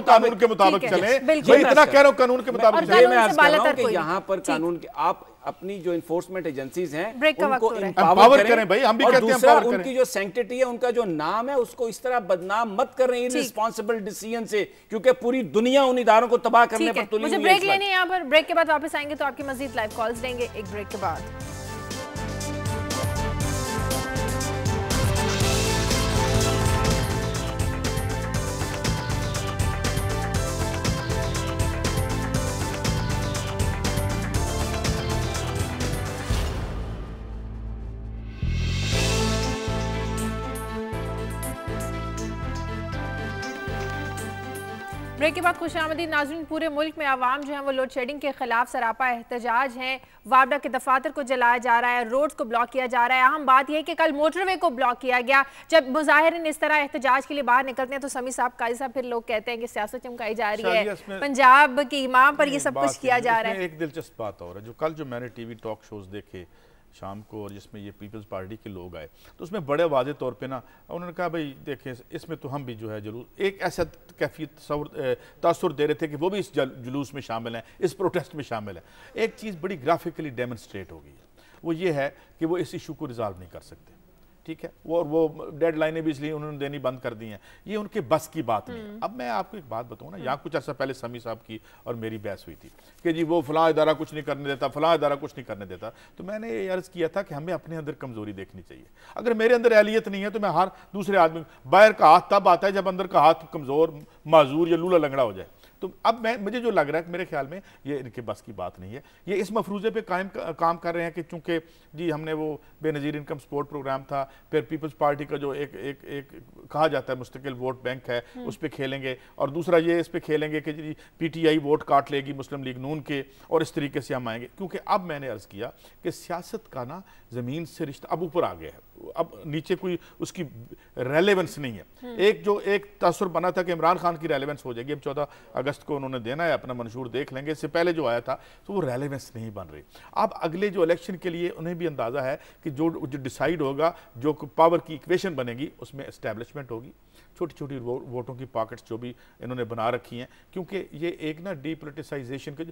कानून के मुताबिक चले। मैं इतना कह रहा हूँ कानून के मुताबिक चले। मैं अर्ज कर रहा हूं कि यहाँ पर कानून के आप अपनी जो इन्फोर्समेंट एजेंसीज हैं उनको एम्पावर करें भाई। हम भी कहते हैं एम्पावर करें। उनकी जो सैंक्टिटी है, उनका जो नाम है, उसको इस तरह बदनाम मत कर रहे हैं इररिस्पांसिबल डिसीजन से, क्योंकि पूरी दुनिया उन इदारों को तबाह करने पर तुली हुई है। मुझे ब्रेक लेने यहाँ पर, ब्रेक के बाद वापस आएंगे तो आपकी मजीद लाइव कॉल्स लेंगे एक ब्रेक के बाद। ब्रेक के बाद खुशामदीद नाज़रीन। पूरे मुल्क में आवाम जो है वो लोड शेडिंग के खिलाफ सरापा एहतजाज हैं। वापडा के दफातर को जलाया जा रहा है, रोड्स को ब्लॉक किया जा रहा है। अहम बात यह है कि कल मोटरवे को ब्लॉक किया गया। जब मुजाहिरीन इस तरह एहतजाज के लिए बाहर निकलते हैं तो समी साहब काजी साहब फिर लोग कहते हैं कि सियासत चमकाई जा रही है, पंजाब के इमाम पर ये सब कुछ किया जा रहा है। एक दिलचस्प बात और है, जो कल जो मैंने टीवी टॉक शोज देखे शाम को और जिसमें ये पीपल्स पार्टी के लोग आए, तो उसमें बड़े वाज़े तौर पे ना उन्होंने कहा भाई देखें इसमें तो हम भी जो है जरूर एक ऐसा कैफियत तासुर दे रहे थे कि वो भी इस जुलूस में शामिल हैं, इस प्रोटेस्ट में शामिल है। एक चीज़ बड़ी ग्राफिकली डेमोन्स्ट्रेट हो गई है, वो ये है कि वो इस इशू को रिजॉल्व नहीं कर सकते। ठीक है, वो डेडलाइनें भी इसलिए उन्होंने देनी बंद कर दी हैं, ये उनके बस की बात नहीं। अब मैं आपको एक बात बताऊँ ना, यहाँ कुछ अर्सा पहले समी साहब की और मेरी बहस हुई थी कि जी वो फलां इदारा कुछ नहीं करने देता, फलां इदारा कुछ नहीं करने देता। तो मैंने ये अर्ज़ किया था कि हमें अपने अंदर कमज़ोरी देखनी चाहिए। अगर मेरे अंदर एहलियत नहीं है तो मैं हर दूसरे आदमी, बाहर का हाथ तब आता है जब अंदर का हाथ कमज़ोर, माजूर या लूला लंगड़ा हो जाए। तो अब मुझे जो लग रहा है कि मेरे ख्याल में ये इनके बस की बात नहीं है। ये इस मफरूज़े पे काम कर रहे हैं कि चूंकि जी हमने वो बेनज़ीर इनकम सपोर्ट प्रोग्राम था, फिर पीपल्स पार्टी का जो एक कहा जाता है मुस्तकिल वोट बैंक है, उस पर खेलेंगे, और दूसरा ये इस पर खेलेंगे कि जी PTI वोट काट लेगी मुस्लिम लीग नून के, और इस तरीके से हम आएंगे। क्योंकि अब मैंने अर्ज़ किया कि सियासत का ना ज़मीन से रिश्ता अब ऊपर आ गया है, अब नीचे कोई उसकी रेलेवेंस नहीं है। एक तसव्वुर बना था कि इमरान खान की रेलेवेंस हो जाएगी, अब 14 अगस्त को उन्होंने देना है, अपना मंशूर देख लेंगे, इससे पहले जो आया था तो वो रेलेवेंस नहीं बन रही। अब अगले जो इलेक्शन के लिए उन्हें भी अंदाज़ा है कि जो डिसाइड होगा, जो पावर की इक्वेशन बनेगी, उसमें एस्टैब्लिशमेंट होगी, छोटी छोटी वोटों की पॉकेट्स जो भी इन्होंने बना रखी हैं, क्योंकि ये एक ना डीपोलिटिसाइजेशन के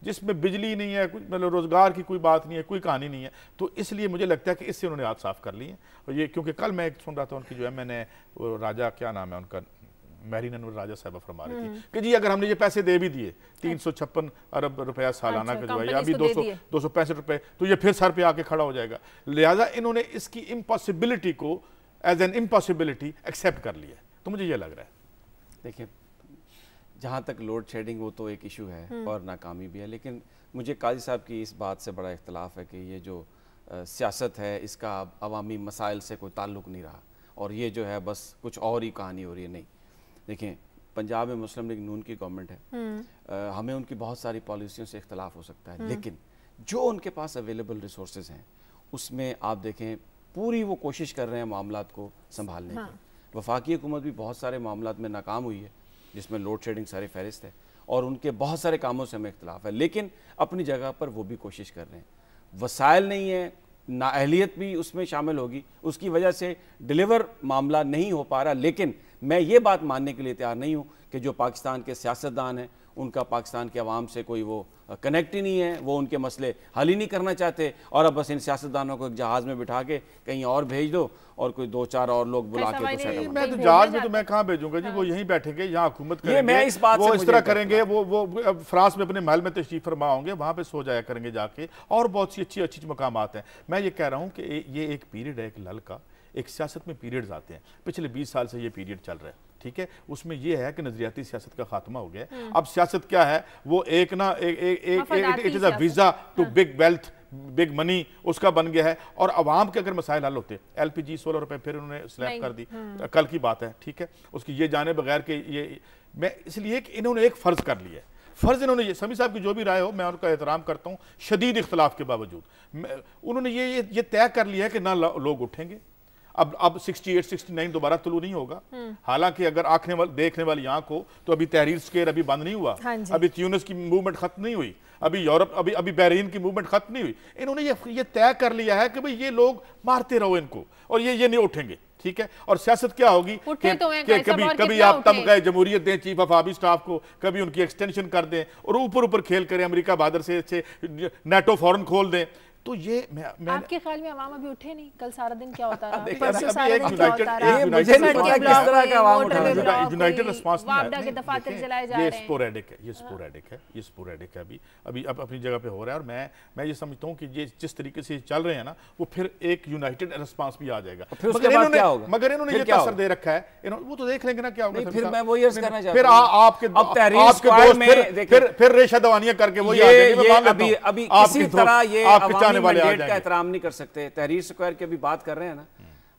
जिसमें बिजली नहीं है, कुछ मतलब रोज़गार की कोई बात नहीं है, कोई कहानी नहीं है, तो इसलिए मुझे लगता है कि इससे उन्होंने हाथ साफ कर लिए हैं। और ये क्योंकि कल मैं सुन रहा था उनकी जो है, मैंने वो राजा क्या नाम है उनका, मैरीन अनवर राजा साहबा फरमा रही थी कि जी अगर हमने ये पैसे दे भी दिए 356 अरब रुपया सालाना का जो है, अभी 265 रुपए, तो ये फिर सर पे आके खड़ा हो जाएगा। लिहाजा इन्होंने इसकी इम्पॉसिबिलिटी को एज एन इम्पॉसिबिलिटी एक्सेप्ट कर लिया, तो मुझे ये लग रहा है। देखिए, जहाँ तक लोड शेडिंग वो तो एक इशू है और नाकामी भी है, लेकिन मुझे काजी साहब की इस बात से बड़ा इख्तलाफ है कि ये जो सियासत है इसका अवामी मसाइल से कोई ताल्लुक़ नहीं रहा और ये जो है बस कुछ और ही कहानी हो रही है। नहीं, देखिए, पंजाब में मुस्लिम लीग नून की गवर्नमेंट है, हमें उनकी बहुत सारी पॉलिसियों से इख्तलाफ हो सकता है, लेकिन जो उनके पास अवेलेबल रिसोर्सेज हैं उसमें आप देखें पूरी वो कोशिश कर रहे हैं मामलात को संभालने की। वफाकी हुकूमत भी बहुत सारे मामलात में नाकाम हुई है, जिसमें लोड शेडिंग सारी फहरिस्त है और उनके बहुत सारे कामों से हमें इख्तलाफ है, लेकिन अपनी जगह पर वो भी कोशिश कर रहे हैं। वसाइल नहीं है, नाअहलियत भी उसमें शामिल होगी, उसकी वजह से डिलीवर मामला नहीं हो पा रहा। लेकिन मैं ये बात मानने के लिए तैयार नहीं हूँ कि जो पाकिस्तान के सियासतदान हैं उनका पाकिस्तान के अवाम से कोई वो कनेक्ट ही नहीं है, वो उनके मसले हल ही नहीं करना चाहते और अब बस इन सियासतदानों को एक जहाज़ में बिठा के कहीं और भेज दो और कोई 2-4 और लोग बुला के तो सेटल। मैं तो जहाज में तो मैं कहाँ भेजूंगा जी, वो यहीं बैठेंगे, यहाँ हुकूमत करेंगे, मैं इस बात वो इस तरह करेंगे, वो फ्रांस में अपने महल में तशरीफ फरमा होंगे, वहाँ पे सो जाया करेंगे जाके, और बहुत सी अच्छी मकामात हैं। मैं ये कह रहा हूँ कि ये एक पीरियड है, एक लल का, एक सियासत में पीरियड्स आते हैं, पिछले 20 साल से ये पीरियड चल रहा है, ठीक है। उसमें यह है कि नजरियाती सियासत का खात्मा हो गया। अब सियासत क्या है, वो एक ना it is a visa to big wealth, big money उसका बन गया है। और अवाम के अगर मसाइल हल होते, LPG 16 रुपए फिर उन्होंने स्लैब कर दी, कल की बात है, ठीक है, उसकी ये जाने बगैर के ये मैं इसलिए कि इन्होंने एक फ़र्ज़ कर लिया है। फ़र्ज़ इन्होंने ये, समी साहब की जो भी राय हो मैं उनका एहतराम करता हूँ, शदीद इख्तलाफ के बावजूद उन्होंने ये तय कर लिया है कि ना लोग उठेंगे। अब 68, 69 दोबारा तुलू नहीं होगा। हालांकि अगर देखने वाली आंख हो तो अभी तहरीर स्क्वायर अभी बंद नहीं हुआ, अभी ट्यूनिस की मूवमेंट खत्म नहीं हुई, अभी यूरोप अभी बहरीन की मूवमेंट खत्म नहीं हुई। इन्होंने ये तय कर लिया है कि भाई ये लोग मारते रहो इनको और ये नहीं उठेंगे, ठीक है। और सियासत क्या होगी कि कभी आप तम गए जमहूरियत दें चीफ ऑफ आर्मी स्टाफ को, कभी उनकी एक्सटेंशन कर दें और ऊपर खेल करें, अमेरिका बहादुर से नेटो फौरन खोल दें। तो ये मैं आपके ख्याल में अवाम अभी उठे नहीं? कल सारा दिन क्या होता रहा? यूनाइटेड रिस्पांस ये स्पोरेडिक है, ये स्पोरेडिक है, अभी अपनी जगह पे हो रहा है। और मैं ये समझता हूँ कि ये जिस तरीके से चल रहे हैं ना, वो फिर एक यूनाइटेड रिस्पांस भी आ जाएगा। मगर इन्होंने ये असर दे रखा है, वो तो देख लेंगे ना क्या होगा। फिर मैं वो ये कहना चाहता हूं, फिर आपके दोस्त फिर रेशा दवानियां करके वही आ जाएंगे। अभी किसी तरह ये मैंडेट का एहतराम नहीं कर सकते। तहरीर स्क्वायर की अभी बात कर रहे हैं ना,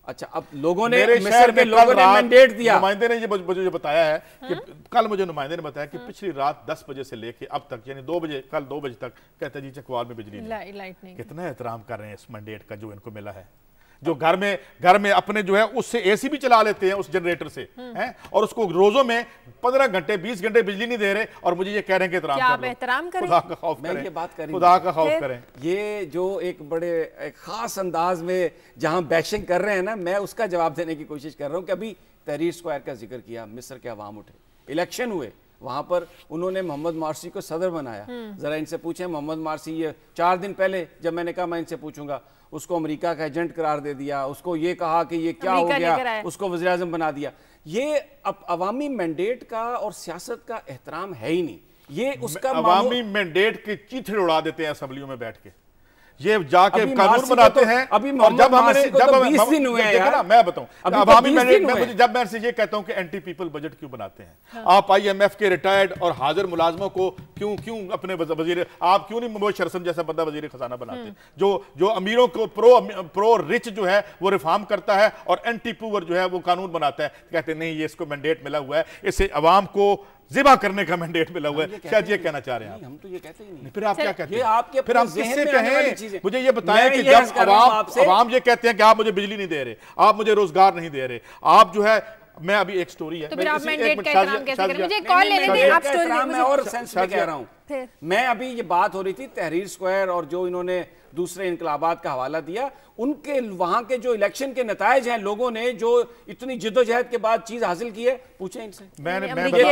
अच्छा, अब लोगों ने मिस्र के लोगों ने मैंडेट दिया, नुमाइंदे ने मुझे बताया है कि कल मुझे नुमाइंदे ने बताया कि पिछली रात 10 बजे से लेके अब तक, यानी 2 बजे, कल 2 बजे तक कहते जी चकवाल में बिजली नहीं। कितना एहतराम कर रहे हैं इस मैंडेट का जो इनको मिला है। जो घर में अपने जो है उससे एसी भी चला लेते हैं उस जनरेटर से हैं, और उसको रोजों में 15 घंटे 20 घंटे बिजली नहीं दे रहे, और मुझे ये कह रहे हैं कि एहतराम करें, खुदा का खौफ करें, ये बात करें, खुदा का खौफ करें। ये जो एक बड़े एक खास अंदाज में जहां बैशिंग कर रहे हैं ना, मैं उसका जवाब देने की कोशिश कर रहा हूं कि अभी तहरीर स्क्वायर का जिक्र किया, मिस्र के अवाम उठे, इलेक्शन हुए, वहां पर उन्होंने मोहम्मद मार्सी को सदर बनाया। जरा इनसे पूछें, मोहम्मद मार्सी ये 4 दिन पहले जब मैंने कहा मैं इनसे पूछूंगा, उसको अमेरिका का एजेंट करार दे दिया, उसको ये कहा कि ये क्या हो गया, उसको वज़ीर आज़म बना दिया। ये अब अवामी मैंडेट का और सियासत का एहतराम है ही नहीं। ये उसका अवामी मैंडेट के चीथड़े उड़ा देते हैं असेंबलियों में बैठ के, ये जाके कानून बनाते हैं। अभी जब हमने जब 20 दिन हुए हैं यार, मैं बताऊं, अवामी मैंडेट जब मैं ये कहता हूं कि एंटी पीपल बजट क्यों बनाते हैं आप? IMF के रिटायर्ड और हाजिर मुलाजमों को क्यों अपने वजीर, आप क्यों नहीं मुबशर हसन जैसा बंदा वजीर खजाना बनाते, जो अमीरों को प्रो रिच जो है वो रिफॉर्म करता है और एंटी पुअर जो है वो कानून बनाता है। कहते नहीं, ये इसको मैंडेट मिला हुआ है, इससे अवाम को ज़िबा करने का मैंडेट मिला हुआ है, शायद ये कहना चाह रहे हैं आप। हम तो ये कहते ही नहीं। फिर आप क्या कहते हैं? आपके फिर हम किससे कहें? मुझे ये बताएं कि जब अवाम ये कहते हैं कि आप मुझे बिजली नहीं दे रहे, आप मुझे रोजगार नहीं दे रहे, आप जो है, मैं अभी एक स्टोरी है, तो फिर आप मैंडेट का एहतराम कैसे करें? मुझे कॉल लेने दें, आप स्टोरी मैं और सेंस में कह रहा हूं। मैं अभी ये बात हो रही थी तहरीर स्क्वायर और जो इन्होंने दूसरे इनकलाबात का हवाला दिया, उनके वहां के जो इलेक्शन के नतायज हैं, लोगों ने जो इतनी जिद्दोजहद के बाद चीज हासिल की है, पूछे इनसे। मैं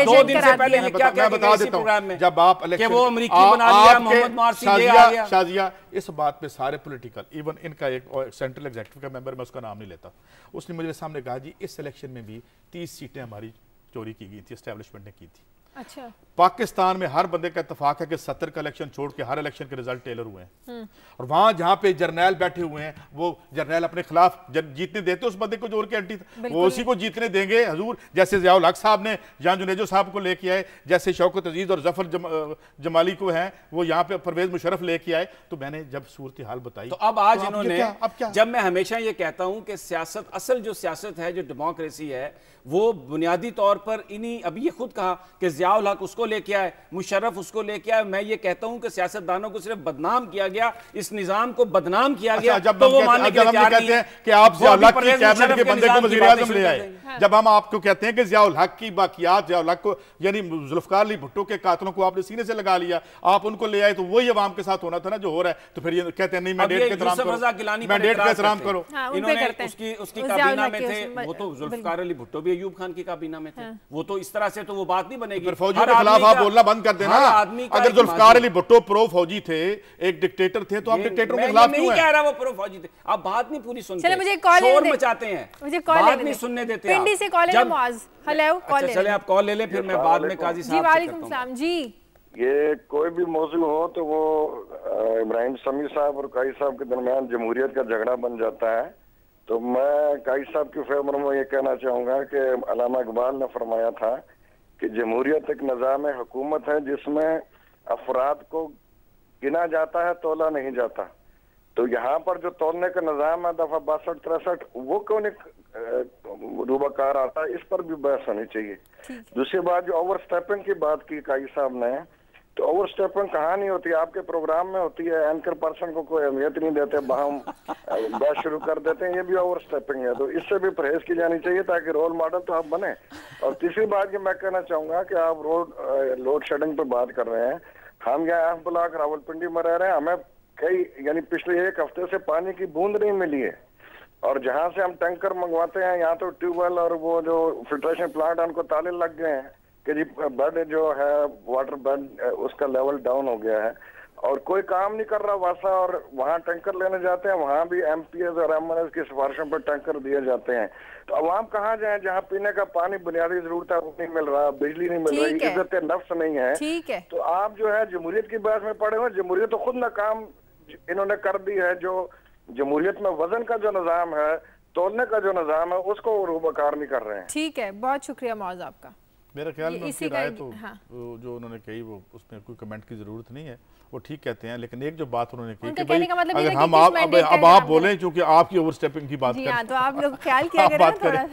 2 दिन से पहले क्या क्या बता देता हूं, जब आप कि वो अमेरिकी बना लिया, मोहम्मद मोर्सी ले आ गया। शाजिया इस बात पे सारे पॉलिटिकल, इवन इनका एक सेंट्रल एग्जीक्यूटिव का मेंबर, मैं उसका नाम नहीं लेता, उसने मुझे सामने कहा जी इस इलेक्शन में भी 30 सीटें हमारी चोरी की गई थी, एस्टेब्लिशमेंट ने की थी। अच्छा, पाकिस्तान में हर बंदे का इत्तेफाक है कि 70 का इलेक्शन छोड़ के हर इलेक्शन के रिजल्ट टेलर हुए हैं, और वहां जहां पे जर्नैल बैठे हुए हैं, वो जर्नैल अपने खिलाफ जीतने देते उस बंदे को जो उनके एंटी था, वो उसी को जीतने देंगे हजूर। जैसे ज़ियाउल हक साहब ने जान जुनेजो साहब को लेके आए, जैसे शौकत अजीज और जफर जमाली को हैं वो यहाँ पे परवेज मुशर्रफ लेके आए। तो मैंने जब सूरत हाल बताई, तो अब आज इन्होंने, जब मैं हमेशा ये कहता हूं कि सियासत, असल जो सियासत है, जो डेमोक्रेसी है, वो बुनियादी तौर पर इन्हीं, अभी ये खुद कहा कि ज़ियाउल हक उसको लेके आए, मुशर्रफ उसको लेके आए। मैं ये कहता हूं कि सियासतदानों को सिर्फ बदनाम किया गया, इस निजाम को बदनाम किया गया। जब हम कहते हैं कि आप ज़ियाउल हक की कैबिनेट के बंदे को वज़ीर आज़म ले आए, जब हम आपको कहते हैं कि ज़ियाउल हक की बाकियात, ज़ियाउल हक को यानी जुल्फ़िकार अली भुट्टो के कातलों को आपने सीने से लगा लिया, आप उनको ले आए, तो वही अवाम के साथ होना था ना जो हो रहा है। तो फिर ये कहते हैं नहीं मैंडेट का एहतराम करो, मैंडेट का एहतराम करो। इन्होंने उसकी काबीना में थे, वो तो जुल्फ़िकार अली भुट्टो भी अयूब खान की काबीना में थे, वो तो इस तरह से तो वो बात नहीं बनेगी। फिर फौजियों के खिलाफ आप बोलना बंद कर देना। अगर जुल्फ़िकार अली भुट्टो प्रो फौजी थे, एक डिक्टेटर थे, तो आप डिक्टेटरों के खिलाफ क्यों हैं? कह रहा वो प्रो फौजी थे, आप बात नहीं पूरी सुनते, मुझे कॉल शोर मचाते हैं, मुझे कॉल बात नहीं सुनने देते। पिंडी से कॉल है मुआज, हेलो, कॉल चले आप कॉल ले ले, फिर मैं बाद में काजी साहब से करता हूं। वालेकुम सलाम जी। ये कोई भी मौजू हो तो वो इब्राहिम समी साहब और काई साहब के दरमियान जमहूरियत का झगड़ा बन जाता है। तो मैं काई साहब की फेवर में ये कहना चाहूँगा कि अल्लामा इकबाल ने फरमाया था कि जमहूरियत एक निज़ाम हुकूमत है जिसमें अफराद को गिना जाता है, तोला नहीं जाता। तो यहाँ पर जो तोलने का निज़ाम है दफ़ा 62-63, वो क्यों नहीं रूबाकार आता है, इस पर भी बहस होनी चाहिए। दूसरी बात, जो ओवर स्टेपिंग की बात की काई साहब ने, तो ओवर स्टेपिंग कहाँ नहीं होती, आपके प्रोग्राम में होती है, एंकर पर्सन को कोई अहमियत नहीं देते, हम बहस शुरू कर देते हैं, ये भी ओवर स्टेपिंग है। तो इससे भी परहेज की जानी चाहिए ताकि रोल मॉडल तो आप बने। और तीसरी बात ये मैं कहना चाहूंगा कि आप लोड शेडिंग पर बात कर रहे हैं, हम यहाँ एफ ब्लॉक रावलपिंडी में रह रहे हैं, हमें कई यानी पिछले 1 हफ्ते से पानी की बूंद नहीं मिली है, और जहाँ से हम टैंकर मंगवाते हैं यहाँ तो ट्यूबवेल और वो जो फिल्ट्रेशन प्लांट है उनको ताले लग गए हैं कि जी बेड जो है वाटर बेड उसका लेवल डाउन हो गया है, और कोई काम नहीं कर रहा वासा। और वहाँ टैंकर लेने जाते हैं, वहाँ भी एमपीएस और एमएनएस की सिफारिशों पर टैंकर दिए जाते हैं। तो अवाम कहाँ जाए जहाँ पीने का पानी बुनियादी जरूरत है वो नहीं मिल रहा, बिजली नहीं मिल रही, इज्जत नफ्स नहीं है। तो आप जो है जमहूरियत की बहस में पड़े हुए, जमहूरियत तो खुद नाकाम इन्होंने कर दी है। जो जमहूरियत में वजन का जो निज़ाम है, तोलने का जो निज़ाम है, उसको रूबकार नहीं कर रहे हैं। ठीक है, बहुत शुक्रिया मौज आपका। मेरा ख्याल में उनकी राय तो जो उन्होंने कही वो उसमें कोई कमेंट की जरूरत नहीं है, वो ठीक कहते हैं। लेकिन एक जो बात उन्होंने कही कि भाई अगर हम अब आप बोलें क्योंकि आपकी ओवरस्टेपिंग की बात करें, तो आप लोग ख्याल किया करें थोड़ा,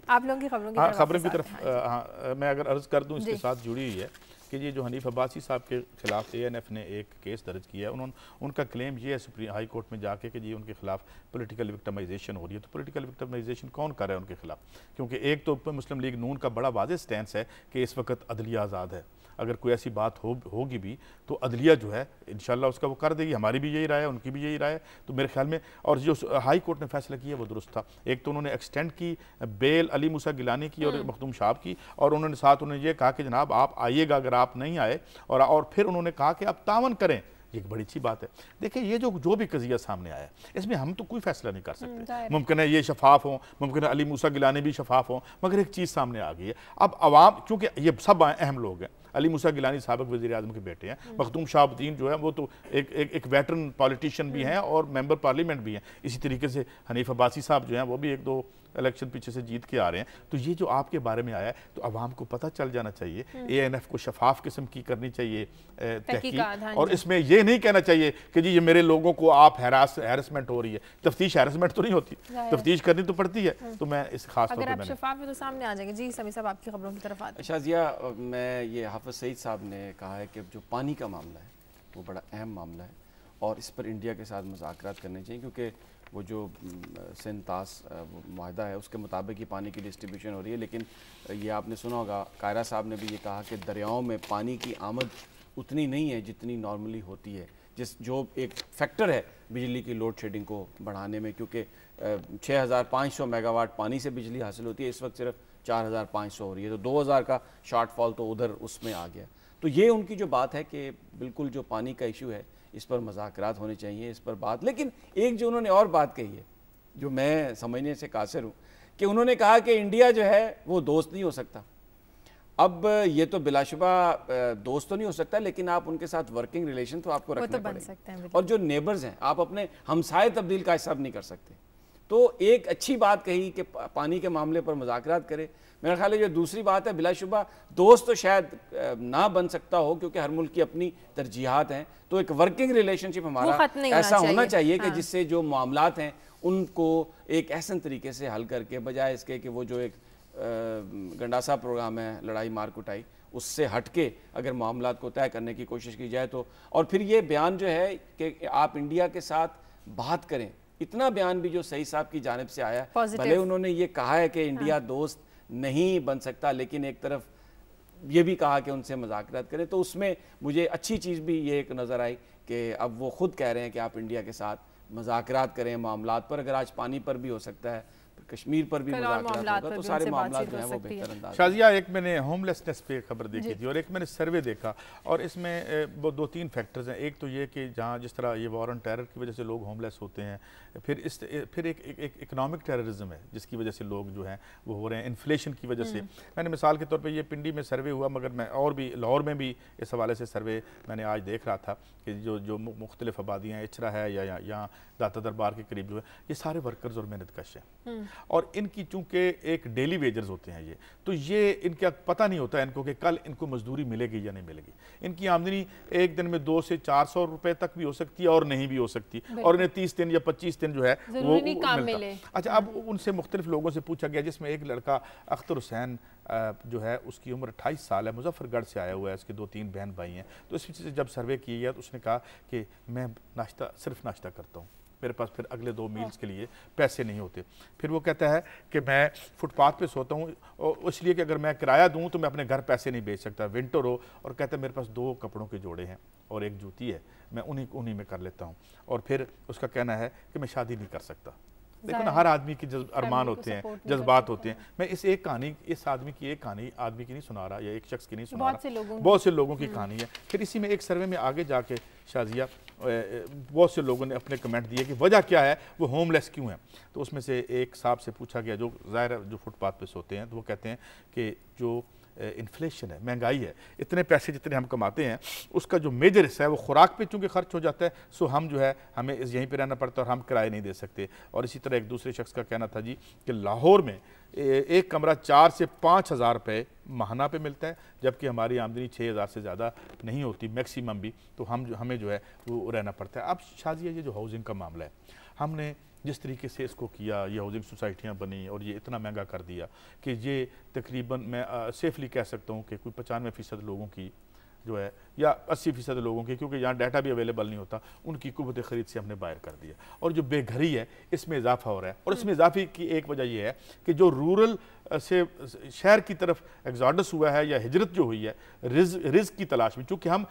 आप लोगों की खबरों की तरफ मैं अगर अर्ज कर दूं इसके साथ जुड़ी हुई है कि ये जो हनीफ अब्बासी साहब के खिलाफ ANF ने एक केस दर्ज किया है, उनका क्लेम ये है सुप्रीम हाई कोर्ट में जाके कि जी उनके खिलाफ पॉलिटिकल विक्टिमाइजेशन हो रही है। तो पॉलिटिकल विक्टिमाइजेशन कौन कर रहा है उनके खिलाफ? क्योंकि एक तो मुस्लिम लीग नून का बड़ा वाज़ेह स्टैंस है कि इस वक्त अदलिया आज़ाद है, अगर कोई ऐसी बात होगी भी तो अदलिया जो है इंशाल्लाह उसका वो कर देगी। हमारी भी यही राय है, उनकी भी यही राय है। तो मेरे ख्याल में और जो हाई कोर्ट ने फैसला किया वो दुरुस्त था। एक तो उन्होंने एक्सटेंड की बेल अली मूसा गिलानी की और मखदूम साहब की, और उन्होंने साथ उन्होंने ये कहा कि जनाब आप आइएगा, अगर आप नहीं आए और फिर उन्होंने कहा कि आप तावन करें। ये एक बड़ी अच्छी बात है। देखिए ये जो भी कज़िया सामने आया इसमें हम तो कोई फैसला नहीं कर सकते। मुमकिन है ये शफाफ हो, मुमकिन है अली मूसा गिलानी भी शफाफ हो, मगर एक चीज़ सामने आ गई है। अब अवाम, क्योंकि ये सब अहम लोग हैं, अली मूसा गिलानी साबिक़ वज़ीर आज़म के बेटे हैं, मखदूम शहाबुद्दीन जो है वो तो एक वेटरन पॉलिटिशियन भी हैं और मेंबर पार्लियामेंट भी हैं। इसी तरीके से हनीफ अब्बासी साहब जो हैं वो भी 1-2 इलेक्शन पीछे से जीत के आ रहे हैं। तो ये जो आपके बारे में आया है तो अवाम को पता चल जाना चाहिए, ANF को शफाफ किस्म की करनी चाहिए तहकीक, और इसमें ये नहीं कहना चाहिए कि जी ये मेरे लोगों को आप हैरेसमेंट हो रही है। तफ्तीश हैरेसमेंट तो नहीं होती, तफ्तीश करनी तो पड़ती है। तो मैं इस खास तौर पे शफाफ है तो सामने आ जाएंगे। जी समी साहब आपकी खबरों की तरफ आते हैं। शाजिया, मैं ये हाफिज सईद साहब ने कहा है कि जो पानी का मामला है वो बड़ा अहम मामला है और इस पर इंडिया के साथ मुज़ाकरात करने चाहिए, क्योंकि वो जो सिंतास मुआहदा है उसके मुताबिक ही पानी की डिस्ट्रीब्यूशन हो रही है। लेकिन ये आपने सुना होगा, कायरा साहब ने भी ये कहा कि दरियाओं में पानी की आमद उतनी नहीं है जितनी नॉर्मली होती है, जो एक फैक्टर है बिजली की लोड शेडिंग को बढ़ाने में, क्योंकि 6500 मेगावाट पानी से बिजली हासिल होती है, इस वक्त सिर्फ 4500 हो रही है, तो 2000 का शॉर्टफॉल तो उधर उसमें आ गया। तो ये उनकी जो बात है कि बिल्कुल जो पानी का इशू है इस पर मुज़ाकरात होने चाहिए, इस पर बात। लेकिन एक जो उन्होंने और बात कही है जो मैं समझने से कासिर हूँ, कि उन्होंने कहा कि इंडिया जो है वो दोस्त नहीं हो सकता। अब ये तो बिलाशुबा दोस्त तो नहीं हो सकता, लेकिन आप उनके साथ वर्किंग रिलेशन तो आपको रखने पड़ेंगे, और जो नेबर्स हैं आप अपने हमसाए तब्दील का हिसाब नहीं कर सकते। तो एक अच्छी बात कही कि पानी के मामले पर मुज़ाकरात करें। मेरा ख्याल है जो दूसरी बात है, बिलाशुबा दोस्त तो शायद ना बन सकता हो क्योंकि हर मुल्क की अपनी तरजीहात हैं, तो एक वर्किंग रिलेशनशिप हमारा ऐसा होना चाहिए कि जिससे जो मामलात हैं उनको एक ऐसा तरीके से हल करके, बजाय इसके कि वो जो एक गंडासा प्रोग्राम है लड़ाई मार कुटाई, उससे हटके अगर मामलात को तय करने की कोशिश की जाए तो। और फिर ये बयान जो है कि आप इंडिया के साथ बात करें, इतना बयान भी जो सईद साहब की जानिब से आया, भले उन्होंने ये कहा है कि इंडिया दोस्त नहीं बन सकता, लेकिन एक तरफ ये भी कहा कि उनसे मुज़ाकरात करें, तो उसमें मुझे अच्छी चीज़ भी ये एक नज़र आई कि अब वो खुद कह रहे हैं कि आप इंडिया के साथ मुज़ाकरात करें मामलात पर। अगर आज पानी पर भी हो सकता है, कश्मीर पर भी मुज़ाकरात होगा, तो सारे मामलात जो हैं वो बेहतर अंदाज। शाजिया, एक मैंने होमलेसनेस पे खबर देखी थी और एक मैंने सर्वे देखा, और इसमें वो 2-3 फैक्टर्स हैं। एक तो ये कि जहाँ जिस तरह ये वॉर ऑन टेरर की वजह से लोग होमलेस होते हैं, फिर एक इकोनॉमिक टेररिज्म है जिसकी वजह से लोग जो हैं वो हो रहे हैं इन्फ्लेशन की वजह से। मैंने मिसाल के तौर पे ये पिंडी में सर्वे हुआ, मगर मैं और भी लाहौर में भी इस हवाले से सर्वे मैंने आज देख रहा था कि जो मुख्तलिफ आबादियाँ, इचरा है या यहाँ दाता दरबार के करीब जो है, ये सारे वर्कर्स और मेहनतकश हैं, और इनकी चूंकि एक डेली वेजर्स होते हैं ये, तो ये इनका पता नहीं होता है इनको कि कल इनको मजदूरी मिलेगी या नहीं मिलेगी। इनकी आमदनी एक दिन में 200 से 400 रुपए तक भी हो सकती है और नहीं भी हो सकती, और इन्हें 30 दिन या 25 दिन जो है वो मिलता। अच्छा, अब उनसे मुख्तलिफ लोगों से पूछा गया, जिसमें एक लड़का अख्तर हुसैन जो है उसकी उम्र 28 साल है, मुजफ्फरगढ़ से आया हुआ है, उसके 2-3 बहन भाई हैं। तो इस वजह से जब सर्वे किया गया तो उसने कहा कि मैं सिर्फ नाश्ता करता हूँ, मेरे पास फिर अगले 2 मील्स के लिए पैसे नहीं होते। फिर वो कहता है कि मैं फुटपाथ पे सोता हूँ, इसलिए कि अगर मैं किराया दूँ तो मैं अपने घर पैसे नहीं बेच सकता, विंटर हो। और कहता है मेरे पास 2 कपड़ों के जोड़े हैं और एक जूती है, मैं उन्हीं में कर लेता हूँ। और फिर उसका कहना है कि मैं शादी नहीं कर सकता। देखो ना, हर आदमी के अरमान होते हैं, जज्बात होते हैं। मैं इस आदमी की एक कहानी आदमी की नहीं सुना रहा या एक शख्स की नहीं सुना रहा, बहुत से लोगों की कहानी है। फिर इसी में एक सर्वे में आगे जाके शाजिया बहुत से लोगों ने अपने कमेंट दिए कि वजह क्या है, वो होमलेस क्यों है। तो उसमें से एक साहब से पूछा गया जो ज़ाहिर है जो फुटपाथ पे सोते हैं, तो वो कहते हैं कि जो इन्फ्लेशन है, महंगाई है, इतने पैसे जितने हम कमाते हैं उसका जो मेजर हिस्सा है वो खुराक पे चूँकि खर्च हो जाता है, सो हम जो है हमें यहीं पे रहना पड़ता है और हम किराए नहीं दे सकते। और इसी तरह एक दूसरे शख्स का कहना था जी कि लाहौर में एक कमरा 4 से 5 हज़ार रुपये माहाना पे मिलता है, जबकि हमारी आमदनी 6,000 से ज़्यादा नहीं होती मैक्सिमम भी, तो हमें जो है वो रहना पड़ता है। अब शाजिया, ये जो हाउसिंग का मामला है, हमने जिस तरीके से इसको किया, ये हाउसिंग सोसाइटियाँ बनी और ये इतना महंगा कर दिया कि ये तकरीबन मैं सेफली कह सकता हूँ कि कोई 95% लोगों की जो है या 80% लोगों की, क्योंकि यहाँ डाटा भी अवेलेबल नहीं होता, उनकी कुव्वत ख़रीद से हमने बाहर कर दिया। और जो बेघरी है इसमें इजाफा हो रहा है, और इसमें इजाफे की एक वजह यह है कि जो रूरल से शहर की तरफ एग्जॉडस हुआ है या हिजरत जो हुई है रिज़्क़ की तलाश में, चूँकि हम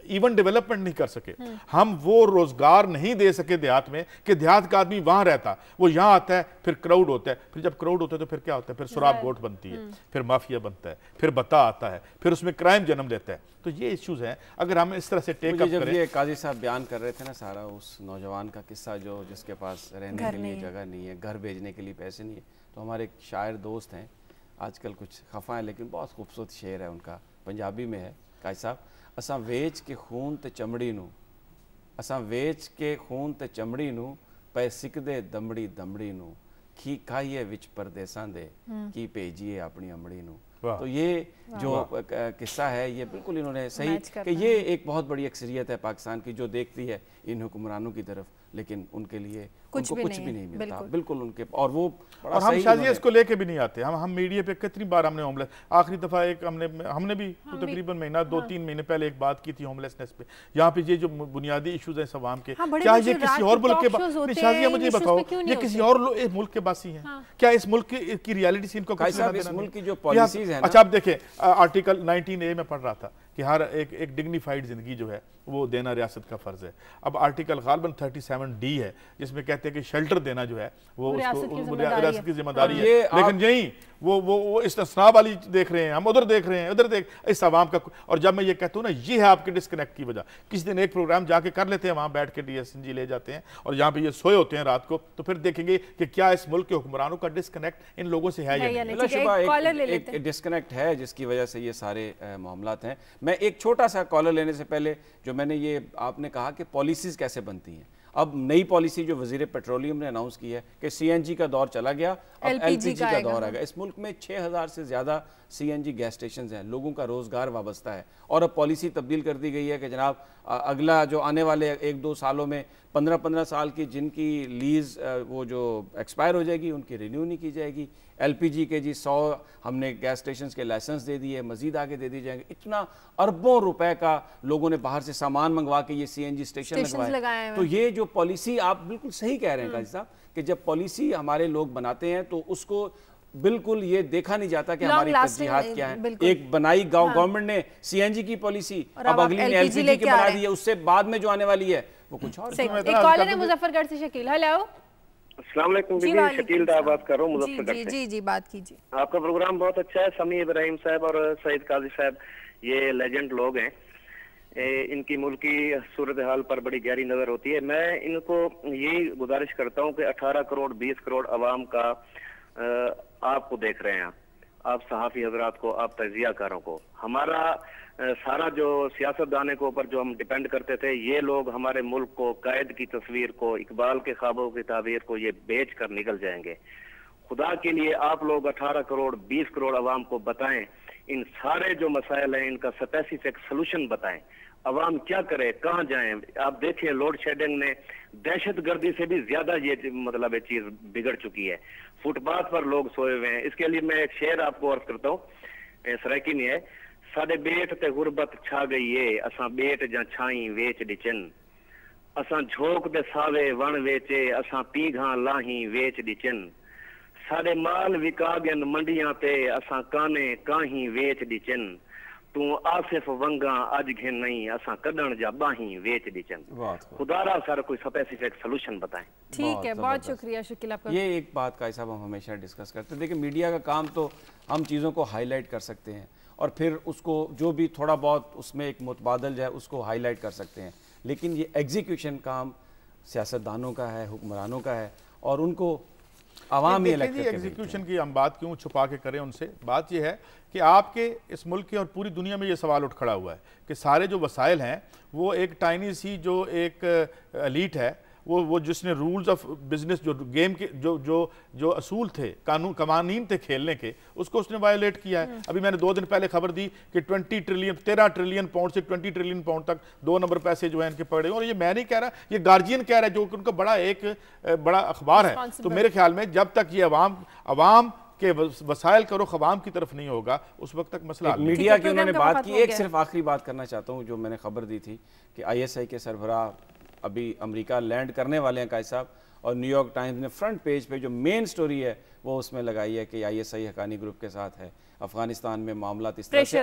इवन डेवलपमेंट नहीं कर सके, हम वो रोज़गार नहीं दे सके देहात में कि देहात का आदमी वहाँ रहता, वो यहाँ आता है, फिर क्राउड होता है, फिर जब क्राउड होता है तो फिर क्या होता है, फिर शराब गोट बनती है, फिर माफिया बनता है, फिर बता आता है, फिर उसमें क्राइम जन्म लेता है। तो ये इश्यूज हैं, अगर हम इस तरह से टेक अप करें। ये काजी साहब बयान कर रहे थे ना सारा उस नौजवान का किस्सा जो जिसके पास रहने के लिए जगह नहीं है, घर भेजने के लिए पैसे नहीं है, तो हमारे एक शायर दोस्त हैं, आजकल कुछ खफा है लेकिन बहुत खूबसूरत शेर है उनका, पंजाबी में है। काजी साहब, असां वेच के खून ते चमड़ी नू, असां वेच के खून ते चमड़ी नू, पै सिकदे दमड़ी दमड़ी नू, खाइए विच परदेसां दे की भेजिए अपनी अमड़ी नू। तो ये जो किस्सा है ये बिल्कुल इन्होंने सही कि ये एक बहुत बड़ी अक्सरियत है पाकिस्तान की जो देखती है इन हुक्मरानों की तरफ, लेकिन उनके लिए कुछ भी नहीं मिलता बिल्कुल उनके। और वो और हम शायद इसको लेके भी नहीं आते। हम मीडिया पे कितनी बार हमने होमलेस, आखिरी दफा एक हमने भी तकरीबन महीना 2-3 महीने पहले एक बात की थी होमलेसनेस पे। यहाँ पे ये जो बुनियादी इश्यूज हैं सवाम के, क्या ये किसी और मुल्क के, शाजिया मुझे बताओ, ये किसी और मुल्क के बासी हैं? क्या इस मुल्क की रियलिटी से इनको इस मुल्क की जो पॉलिसीज है? अच्छा, आप देखें आर्टिकल 19A में पढ़ रहा था कि हर एक डिग्निफाइड जिंदगी जो है वो देना रियासत का फर्ज है। अब आर्टिकल गालबन 37D है जिसमें कहते हैं कि शेल्टर देना जो है वो उसको रियासत की जिम्मेदारी है। लेकिन यही वो इस्तिस्ना वाली देख रहे हैं, हम उधर देख रहे हैं, उधर देख इस आवाम का। और जब मैं ये कहता हूँ ना, ये है आपके डिस्कनेक्ट की वजह। किसी दिन एक प्रोग्राम जाके कर लेते हैं, वहाँ बैठ के DSNG ले जाते हैं और यहाँ पे ये सोए होते हैं रात को, तो फिर देखेंगे कि क्या इस मुल्क के हुक्मरानों का डिस्कनेक्ट इन लोगों से है या नहीं। एक डिस्कनेक्ट है जिसकी वजह से ये सारे मामलात हैं। मैं एक छोटा सा कॉलर लेने से पहले, जो मैंने ये आपने कहा कि पॉलिसीज कैसे बनती हैं, अब नई पॉलिसी जो वजीर पेट्रोलियम ने अनाउंस की है कि CNG का दौर चला गया, अब LPG का दौर आएगा। इस मुल्क में 6000 से ज़्यादा CNG गैस स्टेशन हैं, लोगों का रोज़गार वाबस्ता है। और अब पॉलिसी तब्दील कर दी गई है कि जनाब अगला जो आने वाले 1-2 सालों में 15-15 साल की जिनकी लीज़ वो जो एक्सपायर हो जाएगी उनकी रिन्यू नहीं की जाएगी। LPG के 100 हमने गैस स्टेशन के लाइसेंस दे दिए, मजीद आगे दे दिए जाएंगे। इतना अरबों रुपए का लोगों ने बाहर से सामान मंगवा के ये CNG स्टेशन लगवाए। तो ये जो पॉलिसी, आप बिल्कुल सही कह रहे हैं काजी साहब, कि जब पॉलिसी हमारे लोग बनाते हैं तो उसको बिल्कुल ये देखा नहीं जाता कि हमारी तरजीहात क्या है। एक बनाई गवर्नमेंट ने CNG की पॉलिसी, अब अगली ने LPG की बना दी है, उससे बाद में जो आने वाली है वो कुछ और। एक कॉलर है मुजफ्फरगढ़ से, शकील। हेलो, अस्सलाम वालेकुम दीदी, शकील दा बात कर रहा हूँ मुजफ्फरगढ़ से। जी बात कीजिए। आपका प्रोग्राम बहुत अच्छा है। समी इब्राहिम साहब और सईद काजी साहब ये लेजेंड लोग हैं। इनकी मुल्क की सूरत हाल पर बड़ी गहरी नजर होती है। मैं इनको यही गुजारिश करता हूँ कि 18 करोड़ 20 करोड़ अवाम का आपको देख रहे हैं, आप सहाफ़ी हजरात को, आप तजियाकारों को, हमारा सारा जो सियासतदाने के ऊपर जो हम डिपेंड करते थे, ये लोग हमारे मुल्क को, कायद की तस्वीर को, इकबाल के ख्वाबों की ताबीर को ये बेच कर निकल जाएंगे। खुदा के लिए आप लोग 18 करोड़ 20 करोड़ अवाम को बताएं, इन सारे जो मसाइल हैं इनका स्पेसिफिक सोल्यूशन बताएं। अवाम क्या करे, कहाँ जाएं? आप देखिए लोड शेडिंग ने दहशतगर्दी से भी ज्यादा ये मतलब ये चीज बिगड़ चुकी है। फुटपाथ पर लोग सोए हुए हैं। इसके लिए मैं एक शेर आपको अर्ज करता हूँ, सराकी नहीं है। साडे बेट ते गुरबत छा गई है, असा बेट जा छाई वेच डिचन, असा झोंक दे सावे वण वेचे, असा पीघा लाही वेच डिचन, साडे माल विका गन मंडियां ते, असा काने काही वेच डिचन, तू आसिफ वंगा अज घिन नहीं, असा कदन जा बाही वेच डिचन। खुदारा सर कोई स्पेसिफिक सॉल्यूशन बताएं। ठीक है, बहुत शुक्रिया शकील आपका। ये एक बात का साहब हम हमेशा डिस्कस करते हैं। देखिए मीडिया का काम तो हम चीज़ों को हाईलाइट कर सकते हैं और फिर उसको जो भी थोड़ा बहुत उसमें एक मुतबादल जाए उसको हाईलाइट कर सकते हैं, लेकिन ये एग्जीक्यूशन काम सियासतदानों का है, हुक्मरानों का है और उनको आवाम ही इलेक्ट करके। एग्जीक्यूशन की हम बात क्यों छुपा के करें उनसे? बात यह है कि आपके इस मुल्क के और पूरी दुनिया में ये सवाल उठ खड़ा हुआ है कि सारे जो वसाइल हैं वो एक टाइनी सी जो एक एलीट है, वो जिसने रूल्स ऑफ बिजनेस, जो गेम के जो असूल थे, कवानीन थे खेलने के, उसको उसने वायोलेट किया है। अभी मैंने 2 दिन पहले खबर दी कि 13 ट्रिलियन पाउंड से 20 ट्रिलियन पाउंड तक 2 नंबर पैसे जो है इनके पड़े। और ये मैं नहीं कह रहा, ये गार्जियन कह रहा है, जो कि उनका बड़ा अखबार है। तो मेरे ख्याल में जब तक ये अवाम के वसाइल का रुख अवाम की तरफ नहीं होगा उस वक्त तक मसला। मीडिया की उन्होंने बात की, एक सिर्फ आखिरी बात करना चाहता हूँ जो मैंने खबर दी थी कि ISI के सरबराह अभी अमेरिका लैंड करने वाले हैं कायद साहब, और न्यूयॉर्क टाइम्स ने फ्रंट पेज पे जो मेन स्टोरी है वो उसमें लगाई है कि ISI हकानी ग्रुप के साथ है अफगानिस्तान में मामला इस तरह से,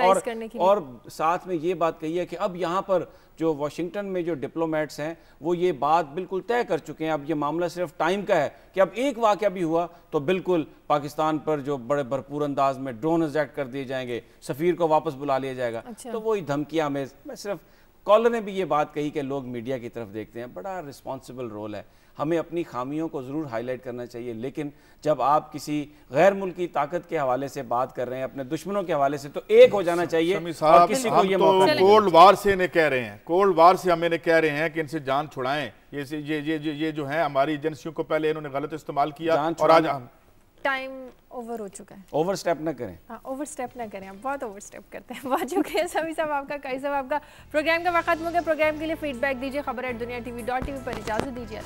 और साथ में ये बात कही है कि अब यहाँ पर जो वाशिंगटन में जो डिप्लोमेट्स हैं वो ये बात बिल्कुल तय कर चुके हैं, अब ये मामला सिर्फ टाइम का है कि अब एक वाक़या भी हुआ तो बिल्कुल पाकिस्तान पर जो बड़े भरपूर अंदाज में ड्रोन एजेक्ट कर दिए जाएंगे, सफ़ीर को वापस बुला लिया जाएगा। तो वही धमकियाँ में, मैं सिर्फ कॉलर ने भी ये बात कही कि लोग मीडिया की तरफ देखते हैं, बड़ा रिस्पॉन्सिबल रोल है। हमें अपनी खामियों को ज़रूर हाईलाइट करना चाहिए, लेकिन जब आप किसी गैर मुल्की ताकत के हवाले से बात कर रहे हैं, अपने दुश्मनों के हवाले से, तो एक हो जाना चाहिए और किसी को ये मौका नहीं। कोल्ड वार से इन्हें कह रहे हैं, कोल्ड वार से हम इन्हें कह रहे हैं कि इनसे जान छुड़ाएं। ये जो है हमारी एजेंसियों को पहले इन्होंने गलत इस्तेमाल किया और आज टाइम ओवर हो चुका है। ओवर स्टेप ना करें। हाँ, ओवर स्टेप ना करें, आप बहुत ओवर स्टेप करते हैं। बहुत शुक्रिया समी साहब आपका, कई साहब आपका। प्रोग्राम का वक्त खत्म हो गया। प्रोग्राम के लिए फीडबैक दीजिए खबर@दुनिया TV.tv पर। इजाजत दीजिए।